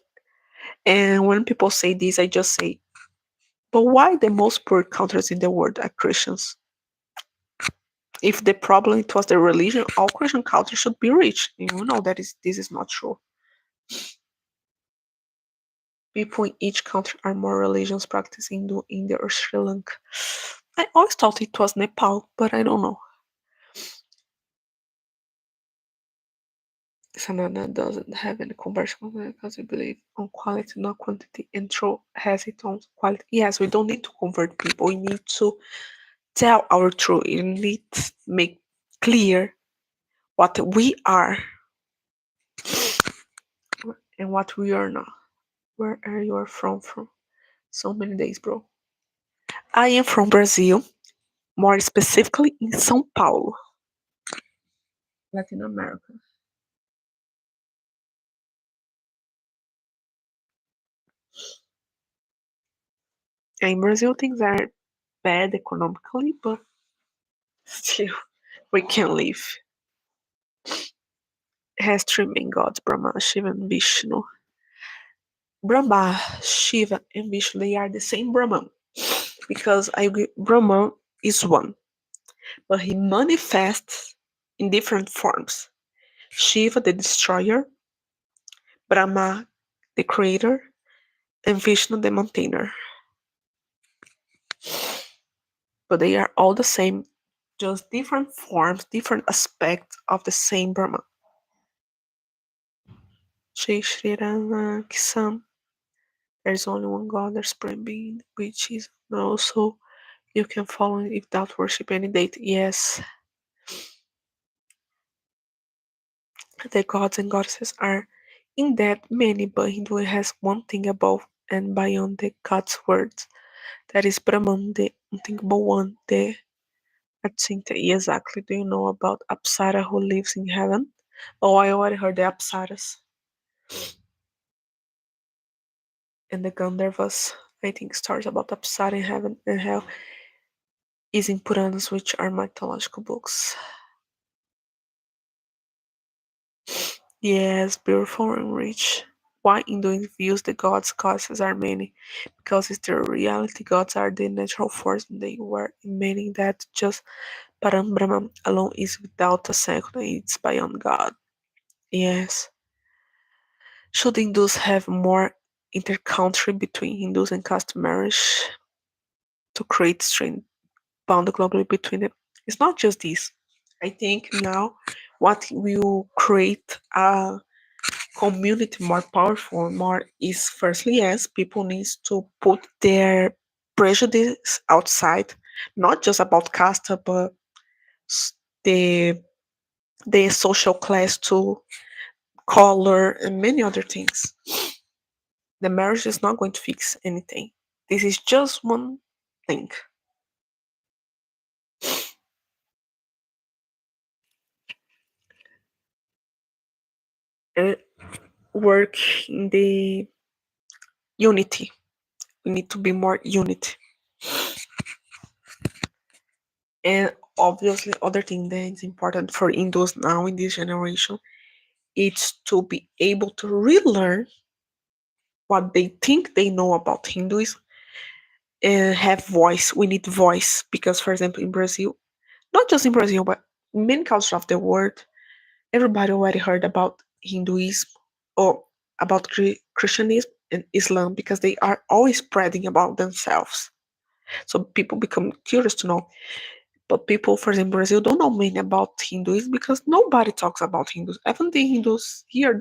and when people say this, I just say, but why the most poor countries in the world are Christians? If the problem it was the religion, all Christian countries should be rich. You know that is this is not true. People in each country are more religions practicing Hindu, India, or Sri Lanka. I always thought it was Nepal, but I don't know. Sanada doesn't have any conversion because we believe on quality, not quantity, and True has its own quality. Yes, we don't need to convert people. We need to tell our truth. We need to make clear what we are and what we are not. Where are you from? So many days, bro. I am from Brazil, more specifically in São Paulo, Latin America. In Brazil, things are bad economically, but still, we can live. It has three main gods, Brahma, Shiva, and Vishnu. Brahma, Shiva, and Vishnu, they are the same Brahman because Brahman is one, but he manifests in different forms. Shiva, the destroyer, Brahma, the creator, and Vishnu, the maintainer. But they are all the same, just different forms, different aspects of the same Brahman. Jai Shri Ram Kisan. There's only one God, there's supreme being, which is also you can follow it without worship any deity. Yes, the gods and goddesses are in that many, but Hindu has one thing above and beyond the God's words. That is Brahman, the unthinkable one, the Achinta. Exactly. Do you know about Apsara who lives in heaven? Oh, I already heard the Apsaras and the Gandharvas. I think stories about Apsara in heaven and hell is in Puranas, which are mythological books. Yes, beautiful and rich. Why Hindu views the gods' causes are many? Because it's their reality. Gods are the natural force they were, meaning that just Param Brahman alone is without a second, it's beyond God. Yes. Should Hindus have more intercountry between Hindus and caste marriage to create strength bound globally between them? It's not just this. I think now what will create a community more powerful more is firstly yes people need to put their prejudice outside, not just about caste but the the social class to color and many other things. The marriage is not going to fix anything. This is just one thing. uh, Work in the unity. We need to be more unity. And obviously other thing that is important for Hindus now in this generation, it's to be able to relearn what they think they know about Hinduism and have voice. We need voice because, for example, in Brazil, not just in Brazil, but in many cultures of the world, everybody already heard about Hinduism or about Christianism and Islam because they are always spreading about themselves. So people become curious to know. But people, for example, Brazil don't know many about Hinduism because nobody talks about Hindus. Even the Hindus here,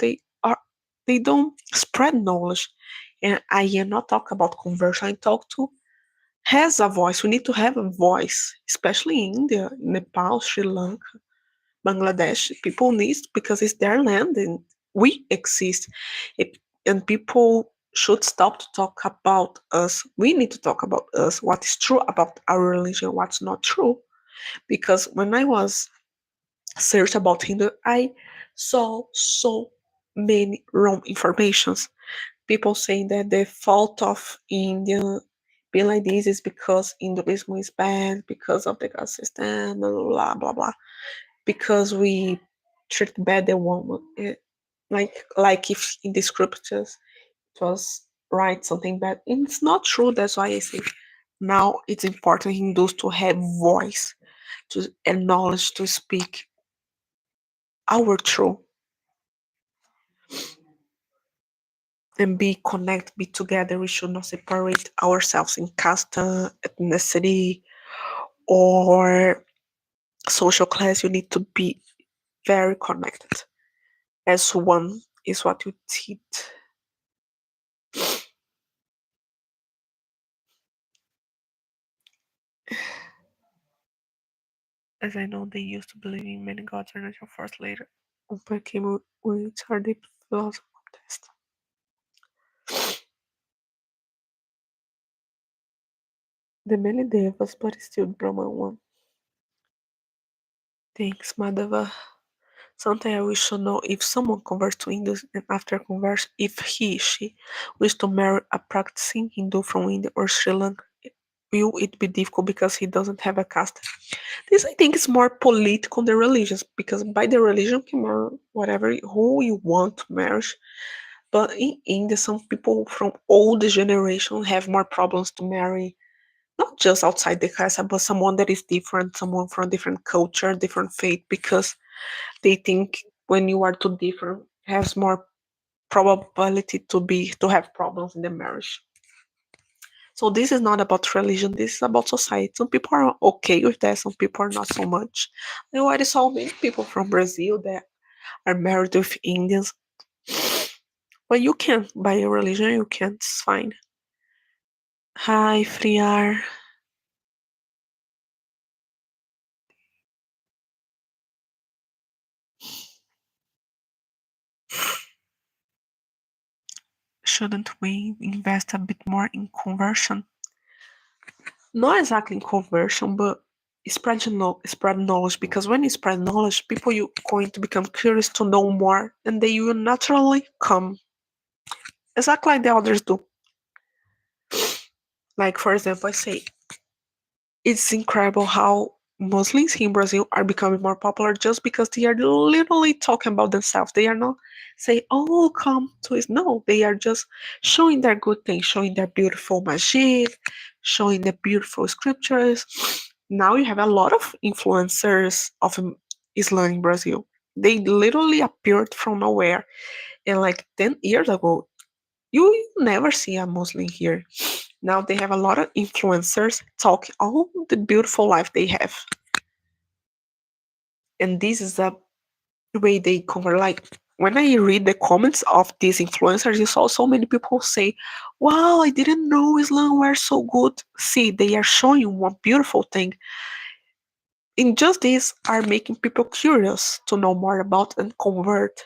they don't spread knowledge. And I am not talking about conversion. I talk to has a voice. We need to have a voice, especially in India, Nepal, Sri Lanka, Bangladesh. People need because it's their land and we exist. It, and people should stop to talk about us. We need to talk about us. What is true about our religion? What's not true? Because when I was search about Hindu, I saw so many wrong informations. People saying that the fault of India being like this is because Hinduism is bad, because of the caste system, blah blah blah blah, because we treat bad the woman, like if in the scriptures it was right something bad. And it's not true. That's why I say now it's important Hindus to have voice, to acknowledge, to speak our truth and be connect, be together. We should not separate ourselves in caste, ethnicity, or social class. You need to be very connected as one is what you teach. As I know, they used to believe in many gods or natural force later. Became which are the philosophy test. The many devas, but still Brahman one. Thanks, Madhava. Sometimes I wish to know if someone converts to Hindu and after conversion, if she wishes to marry a practicing Hindu from India or Sri Lanka, will it be difficult because he doesn't have a caste? This I think is more political than religious because by the religion you can marry whatever who you want to marry. But in India, some people from older generation have more problems to marry, not just outside the caste, but someone that is different, someone from different culture, different faith, because they think when you are too different has more probability to have problems in the marriage. So this is not about religion, this is about society. Some people are okay with that, some people are not so much. I already saw many people from Brazil that are married with Indians But you can, by your religion, you can. It's fine. Hi, Friar. Shouldn't we invest a bit more in conversion? Not exactly in conversion, but spread knowledge. Because when you spread knowledge, people you going to become curious to know more, and they will naturally come, exactly like the others do. Like for example, I say it's incredible how Muslims in Brazil are becoming more popular just because they are literally talking about themselves. They are not saying, "Oh, come to it." No, they are just showing their good things, showing their beautiful masjid, showing the beautiful scriptures. Now you have a lot of influencers of Islam in Brazil. They literally appeared from nowhere. And like 10 years ago, you never see a Muslim here. Now they have a lot of influencers talking all the beautiful life they have. And this is the way they cover. Like when I read the comments of these influencers, you saw so many people say, "Wow, I didn't know Islam were so good." See, they are showing one beautiful thing. And just these are making people curious to know more about and convert.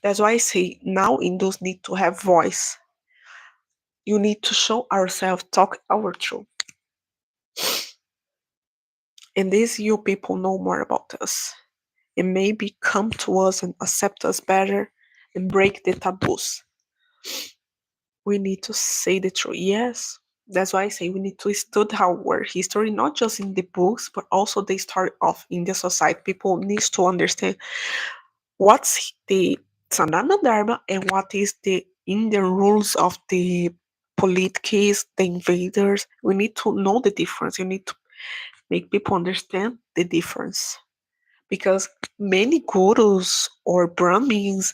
That's why I say now Hindus need to have voice. You need to show ourselves, talk our truth. And these you people know more about us. And maybe come to us and accept us better and break the taboos. We need to say the truth. Yes. That's why I say we need to study our history, not just in the books, but also the story of Indian society. People need to understand what's the Sanatana Dharma and what is the Indian rules of the politics, the invaders. We need to know the difference. You need to make people understand the difference. Because many gurus or Brahmins,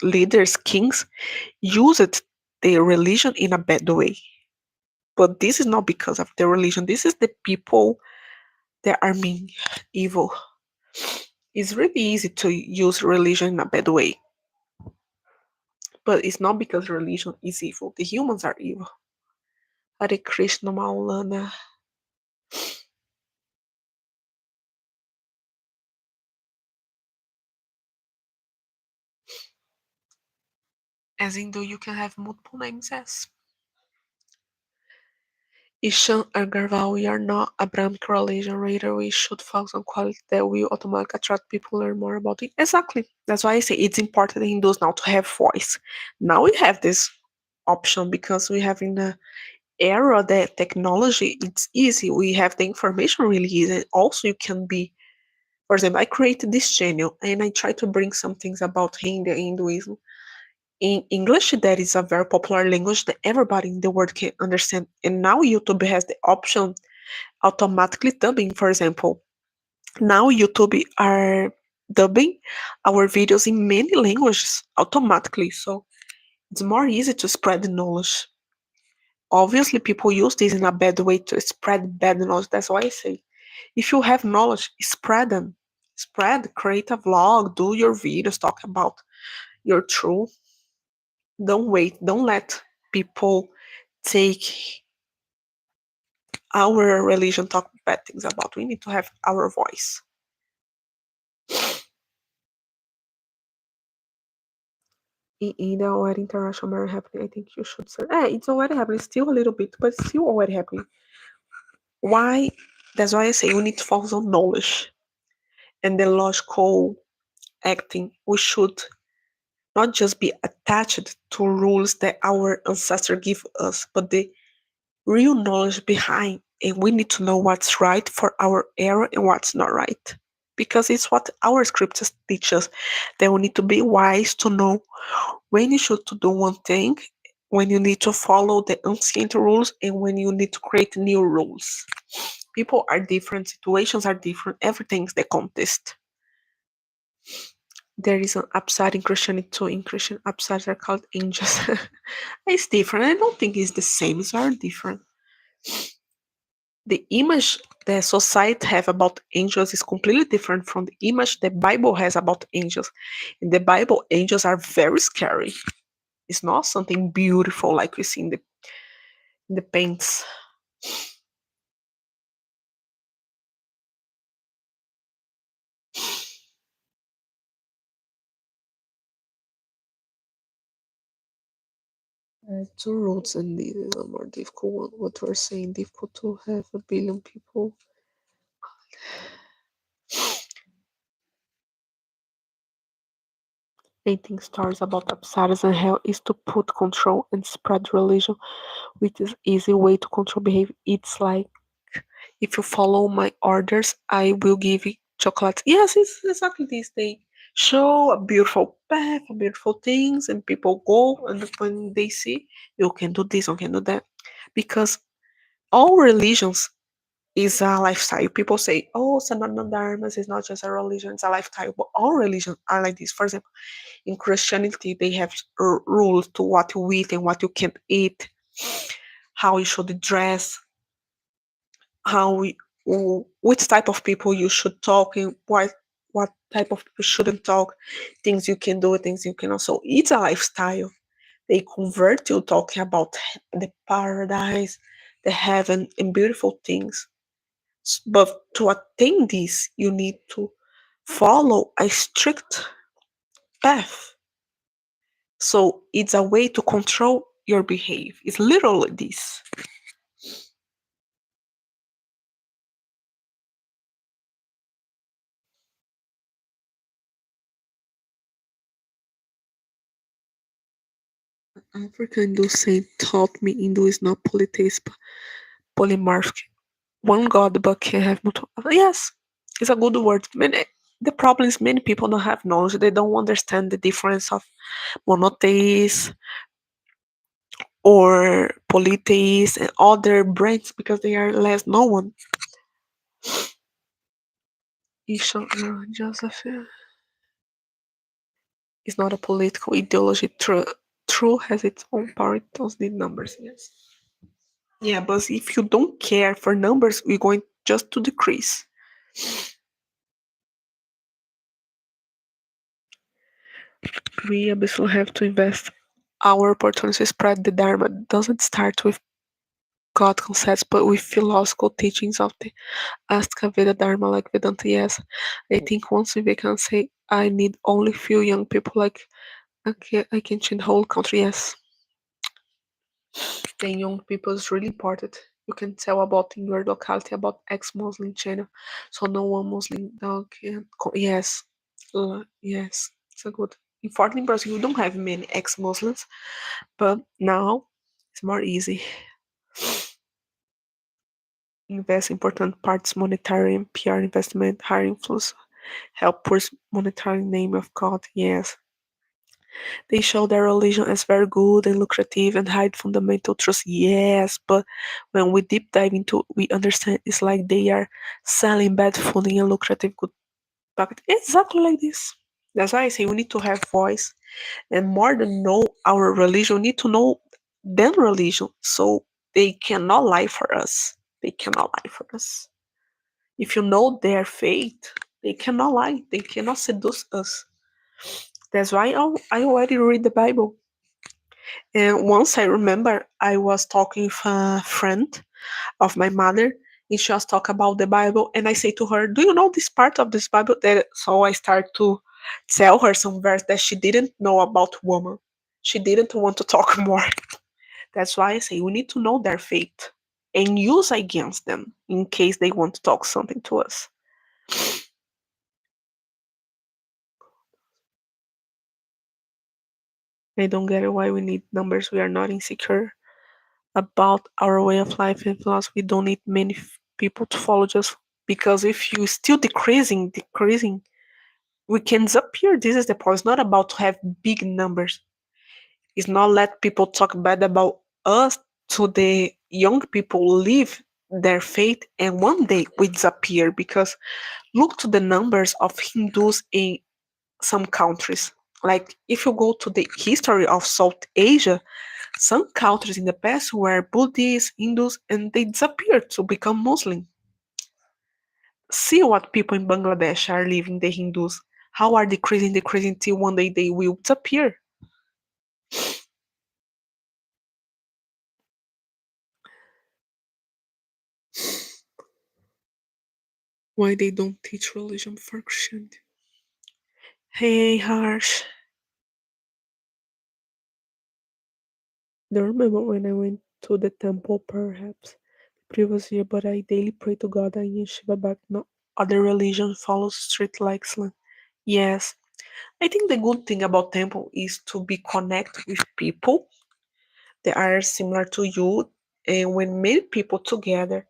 leaders, kings, used their religion in a bad way. But this is not because of the religion. This is the people that are mean, evil. It's really easy to use religion in a bad way. But it's not because religion is evil. The humans are evil. Hare Krishna Maulana. As in, though you can have multiple names, yes. Ishan Agarwal, we are not a brand correlation reader. We should focus on quality that will automatically attract people learn more about it. Exactly. That's why I say it's important in Hindus now to have voice. Now we have this option because we have in the era that technology it's easy. We have the information really easy. Also you can be, for example, I created this channel and I try to bring some things about Hinduism. In English, that is a very popular language that everybody in the world can understand. And now YouTube has the option automatically dubbing, for example. Now YouTube are dubbing our videos in many languages automatically. So it's more easy to spread the knowledge. Obviously, people use this in a bad way to spread bad knowledge. That's why I say, if you have knowledge, spread them. Spread, create a vlog, do your videos, talk about your truth. Don't wait. Don't let people take our religion, talk bad things about. We need to have our voice. In India, already international marriage happening. I think you should say, it's already happening. Still a little bit, but it's still already happening. Why? That's why I say we need to focus on knowledge and the logical acting. We should not just be attached to rules that our ancestors give us, but the real knowledge behind. And we need to know what's right for our era and what's not right. Because it's what our scriptures teach us that we need to be wise to know when you should to do one thing, when you need to follow the ancient rules, and when you need to create new rules. People are different, situations are different, everything's the contest. There is an upside in Christianity too. In Christian, upsides are called angels. It's different. I don't think it's the same. It's very different. The image the society have about angels is completely different from the image the Bible has about angels. In the Bible, angels are very scary. It's not something beautiful like we see in the paints. Two roads and these are more difficult. What we're saying, difficult to have a billion people. Painting stories about upsides and hell is to put control and spread religion, which is easy way to control behavior. It's like if you follow my orders, I will give you chocolate. Yes, it's exactly this. They show a beautiful path, beautiful things, and people go, and when they see you can do this, you can do that, because all religions is a lifestyle. People say, "Oh, Sanatana Dharma is not just a religion; it's a lifestyle." But all religions are like this. For example, in Christianity, they have rules to what you eat and what you can't eat, how you should dress, how we, which type of people you should talk and what type of people shouldn't talk, things you can do, things you cannot. So it's a lifestyle. They convert you talking about the paradise, the heaven, and beautiful things. But to attain this, you need to follow a strict path. So it's a way to control your behavior. It's literally this. African Hindu saint taught me Hindu is not polytheism, polymorphic. One God but can have multiple. Yes, it's a good word. The problem is many people don't have knowledge. They don't understand the difference of monotheist or polytheist and other brands because they are less known. Joseph is not a political ideology. True has its own power. It does need numbers. Yes. Yeah, but if you don't care for numbers, we're going just to decrease. We obviously have to invest our opportunities to spread the Dharma. Doesn't start with God concepts, but with philosophical teachings of the Ashtaveda Dharma, like Vedanta. Yes, I think once we can say, I need only few young people, like I can change the whole country. Yes, then young people is really important. You can tell about in your locality about ex-Muslim channel, so no one Muslim dog can. Yes, yes, it's a good. Unfortunately, in Brazil, we don't have many ex-Muslims, but now it's more easy. Invest important parts monetary and PR investment, higher influence, help push monetary name of God. Yes. They show their religion as very good and lucrative and hide fundamental truths. Yes, but when we deep dive into we understand it's like they are selling bad food in a lucrative good packet. Exactly like this. That's why I say we need to have voice and more than know our religion, we need to know their religion so they cannot lie for us. They cannot lie for us. If you know their faith, they cannot lie. They cannot seduce us. That's why I already read the Bible. And once I remember, I was talking with a friend of my mother, and she was talking about the Bible, and I say to her, "Do you know this part of this Bible?" That so I start to tell her some verse that she didn't know about woman. She didn't want to talk more. That's why I say we need to know their faith and use against them in case they want to talk something to us. I don't get it why we need numbers. We are not insecure about our way of life and philosophy. We don't need many people to follow just because if you still decreasing, we can disappear. This is the point. It's not about to have big numbers. It's not let people talk bad about us to the young people leave their faith and one day we disappear because look to the numbers of Hindus in some countries. Like if you go to the history of South Asia, some countries in the past were Buddhists, Hindus, and they disappeared to become Muslim. See what people in Bangladesh are living, the Hindus. How are decreasing till one day they will disappear. Why they don't teach religion for Christianity? Hey, Harsh. Don't remember when I went to the temple, perhaps previous year, but I daily pray to God and yeshiva back. No other religion follows strict like Islam. Yes, I think the good thing about temple is to be connected with people that are similar to you, and when many people together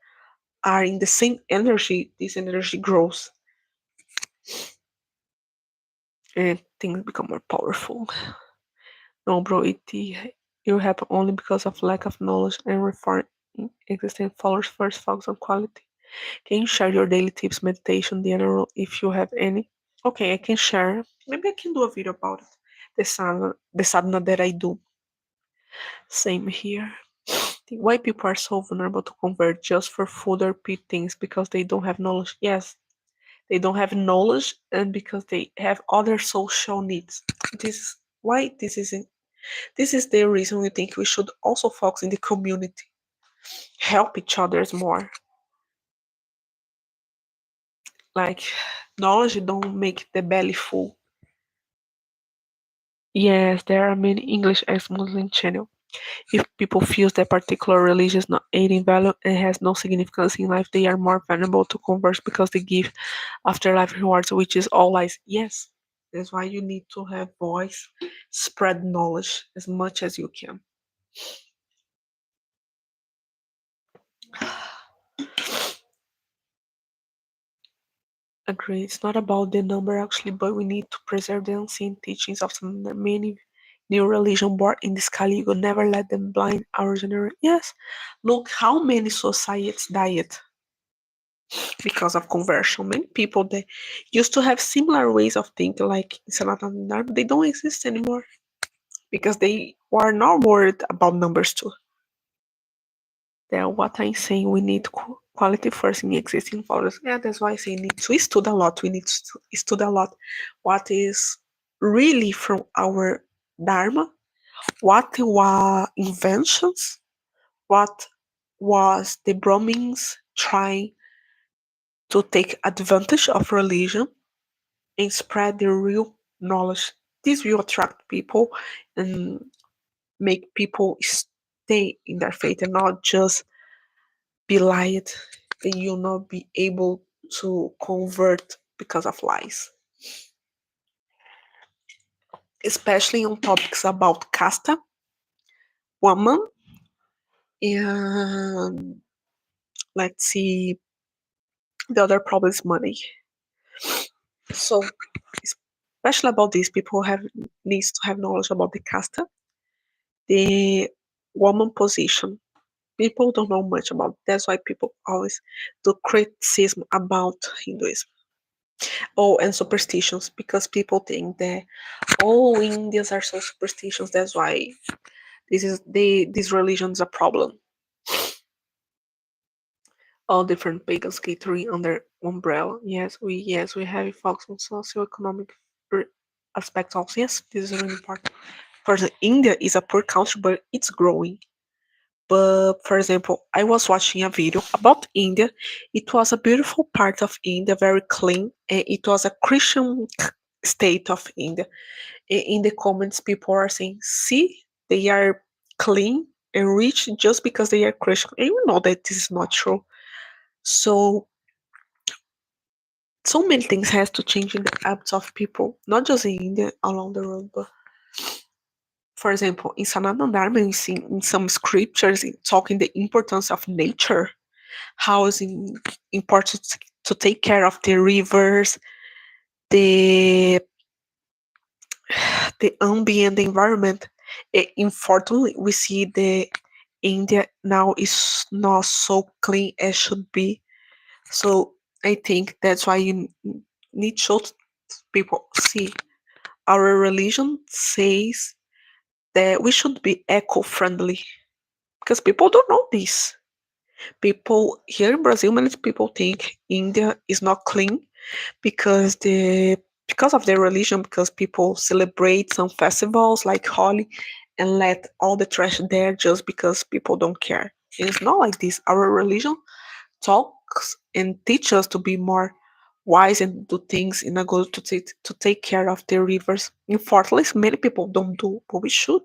are in the same energy, this energy grows and things become more powerful. No, bro, you happen only because of lack of knowledge and reform existing followers first focus on quality. Can you share your daily tips, meditation, general, if you have any? Okay, I can share. Maybe I can do a video about it. The sadhana that I do. Same here. Why people are so vulnerable to convert just for food or pit things because they don't have knowledge? Yes, they don't have knowledge and because they have other social needs. This is why this is the reason we think we should also focus in the community, help each others more. Like knowledge don't make the belly full. Yes, there are many English ex-Muslim channels. If people feel that particular religion is not adding value and has no significance in life, they are more vulnerable to converse because they give afterlife rewards, which is all lies. Yes, that's why you need to have voice, spread knowledge as much as you can. Agree. It's not about the number actually, but we need to preserve the unseen teachings of some of the many new religion born in this Kali. You never let them blind our generation. Yes, look how many societies died because of conversion. Many people that used to have similar ways of thinking, like in Sanatana Dharma, they don't exist anymore because they were not worried about numbers too. That what I'm saying, we need quality first in existing followers. Yeah, that's why I say need to study a lot. We need to study a lot. What is really from our Dharma? What were inventions? What was the Brahmins trying to take advantage of religion and spread the real knowledge? This will attract people and make people stay in their faith and not just be lied and you'll not be able to convert because of lies, especially on topics about caste, woman, and let's see, the other problem is money. So, especially about this, people have needs to have knowledge about the caste, the woman position. People don't know much about. That's why people always do criticism about Hinduism. Oh, and superstitions because people think that Indians are so superstitious. That's why this religion is a problem. All different pagans catering under umbrella. Yes we have a focus on socioeconomic aspects also. Yes, this is really important. For example, India is a poor country, but it's growing. But for example, I was watching a video about India. It was a beautiful part of India, very clean, and it was a Christian state of India. In the comments, people are saying, see, they are clean and rich just because they are Christian. And you know that this is not true. So, so many things has to change in the habits of people, not just in India, around the world. But for example, in Sanatana Dharma, we see in some scriptures talking the importance of nature, how it's important to take care of the rivers, the the ambient environment. Unfortunately, we see the India now is not so clean as should be. So I think that's why you need to show people. See, our religion says that we should be eco-friendly because people don't know this. People here in Brazil, many people think India is not clean because of their religion, because people celebrate some festivals like Holi and let all the trash there just because people don't care. And it's not like this. Our religion talks and teach us to be more wise and do things in a goal to take care of the rivers. Unfortunately, many people don't do, but we should.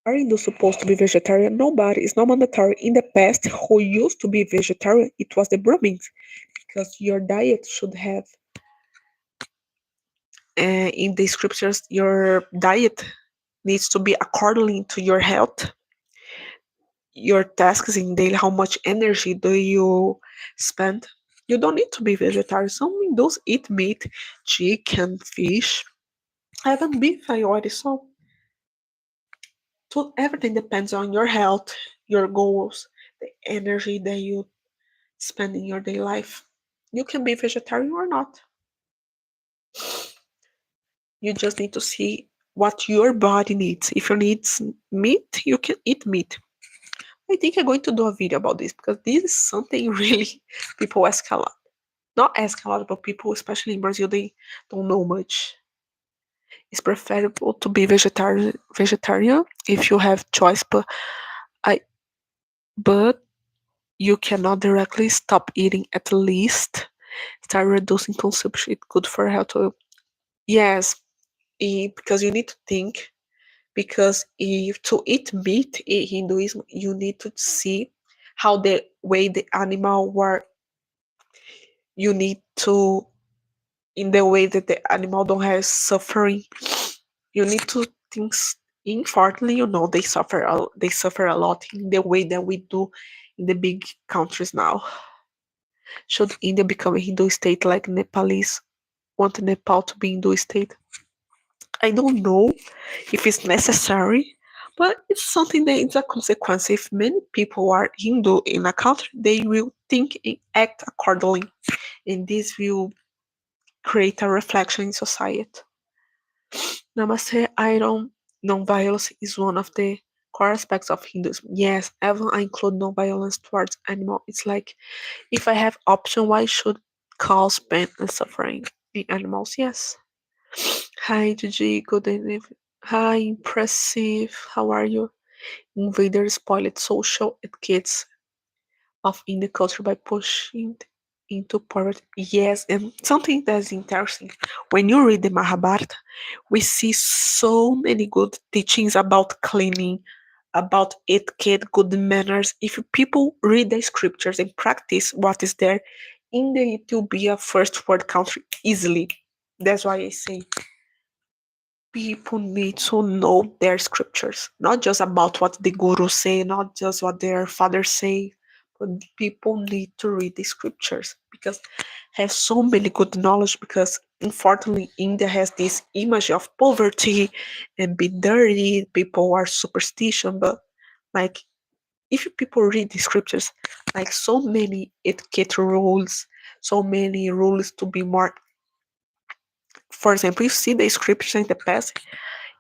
Are you supposed to be vegetarian? Nobody. It's not mandatory. In the past, who used to be vegetarian, it was the Brahmins, because your diet should have, in the scriptures, your diet needs to be according to your health, your tasks in daily, how much energy do you spend. You don't need to be vegetarian. Some those eat meat, chicken, fish, even beef. I already saw. So everything depends on your health, your goals, the energy that you spend in your daily life. You can be vegetarian or not. You just need to see what your body needs. If you need meat, you can eat meat. I think I'm going to do a video about this because this is something really people ask a lot. Not ask a lot, but people, especially in Brazil, they don't know much. It's preferable to be vegetarian if you have choice, I but you cannot directly stop eating. At least start reducing consumption. It's good for health. Yes, because you need to think. Because if to eat meat in Hinduism, you need to see how the way the animal were. You need to in the way that the animal don't have suffering. You need to think. Unfortunately, they suffer a lot in the way that we do in the big countries now. Should India become a Hindu state like Nepalese want Nepal to be Hindu state? I don't know if it's necessary, but it's something that is a consequence. If many people are Hindu in a country, they will think and act accordingly, and this will create a reflection in society. Namaste, Iron, non-violence is one of the core aspects of Hinduism. Yes, even I include non-violence towards animal. It's like if I have option, why should cause pain and suffering in animals? Yes. Hi, Gigi. Good evening. Hi, impressive. How are you? Invaders spoiled social etiquettes of Indian culture by pushing into poverty. Yes, and something that's interesting. When you read the Mahabharata, we see so many good teachings about cleaning, about etiquette, good manners. If people read the scriptures and practice what is there, India it will be a first world country easily. That's why I say people need to know their scriptures, not just about what the guru say, not just what their fathers say, but people need to read the scriptures because have so many good knowledge. Because unfortunately, India has this image of poverty and be dirty. People are superstition, but like if people read the scriptures, like so many etiquette rules, so many rules to be more. For example, you see the scriptures in the past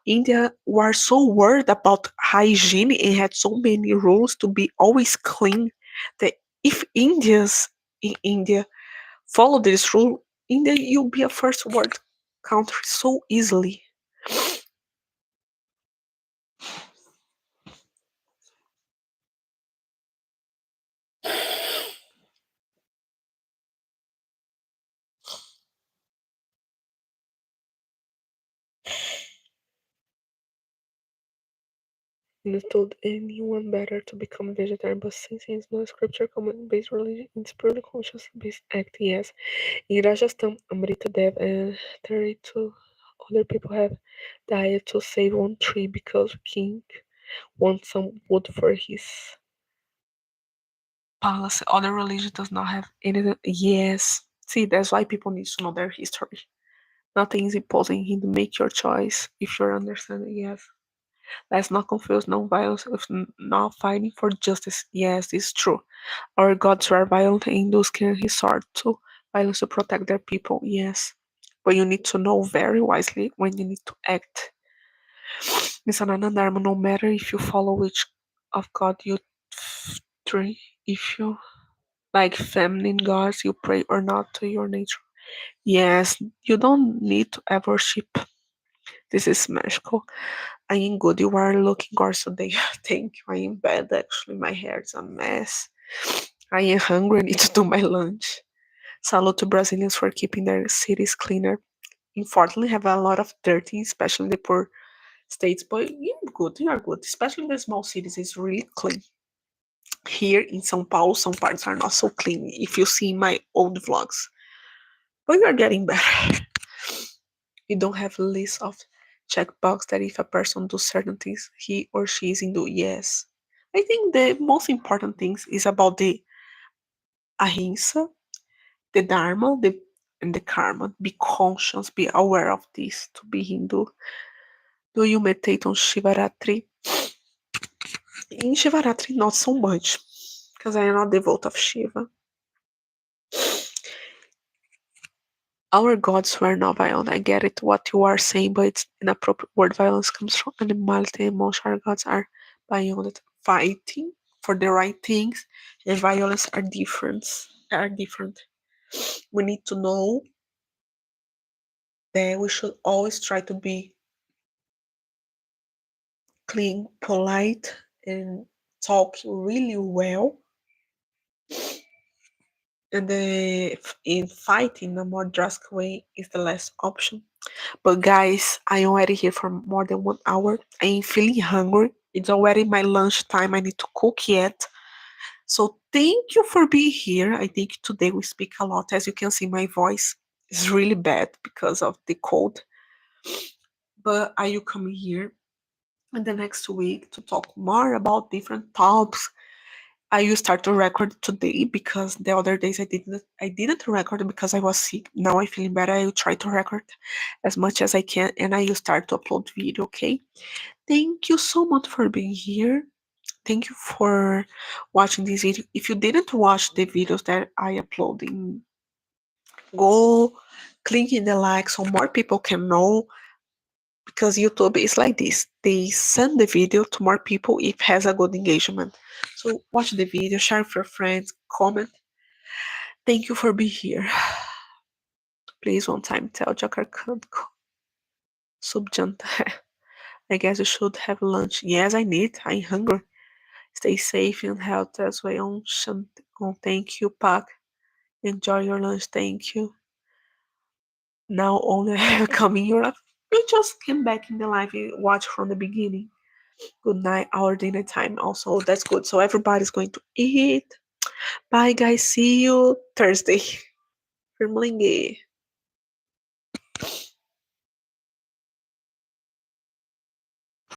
India were so worried about hygiene and had so many rules to be always clean that if Indians in India follow this rule, India you'll be a first world country so easily. You told anyone better to become vegetarian, but since it's no scripture command based religion, it's purely conscious based act, yes. In Rajasthan, Amrita Dev and 32 other people have died to save one tree because king wants some wood for his palace. Other religion does not have anything. Yes. See, that's why people need to know their history. Nothing is imposing him to make your choice if you're understanding. Yes. Let's not confuse non-violence with not fighting for justice. Yes, it's true. Our gods were violent and those can resort to violence to protect their people. Yes. But you need to know very wisely when you need to act. Miss Anandharma, no matter if you follow which of God you three, if you like feminine gods, you pray or not to your nature. Yes, you don't need to ever worship. This is magical. I am good. You are looking gorgeous today. Thank you. I am bad actually. My hair's a mess. I am hungry. I need to do my lunch. Salute to Brazilians for keeping their cities cleaner. Unfortunately, have a lot of dirty, especially in the poor states. But you're good. You are good. Especially in the small cities, it's really clean. Here in São Paulo, some parts are not so clean. If you see my old vlogs, but you're getting better. You don't have a list of checkbox that if a person does certain things, he or she is into yes. I think the most important things is about the ahimsa, the dharma, and the karma. Be conscious, be aware of this. To be Hindu, do you meditate on Shivaratri? In Shivaratri, not so much, because I am not devote of Shiva. Our gods were not violent. I get it, what you are saying, but it's inappropriate. Word violence comes from animality. Emotional gods are violent, fighting for the right things, and violence are different. Are different. We need to know that we should always try to be clean, polite, and talk really well. And in fighting a more drastic way is the last option. But guys, I am already here for more than 1 hour. I am feeling hungry. It's already my lunch time. I need to cook yet. So thank you for being here. I think today we speak a lot. As you can see, my voice is really bad because of the cold. But are you coming here in the next week to talk more about different topics? I will start to record today because the other days I didn't record because I was sick. Now I'm feeling better. I will try to record as much as I can and I will start to upload video, okay? Thank you so much for being here. Thank you for watching this video. If you didn't watch the videos that I upload go click in the like so more people can know because YouTube is like this. They send the video to more people if it has a good engagement. So watch the video, share with your friends, comment. Thank you for being here. Please one time tell Jakarkand subjanta. I guess you should have lunch. Yes, I need. I'm hungry. Stay safe and healthy as well. Thank you, Pak. Enjoy your lunch. Thank you. Now only coming your life. You just came back in the live. You watch from the beginning. Good night, our dinner time also. That's good. So everybody's going to eat. Bye guys. See you Thursday. Firmlingue.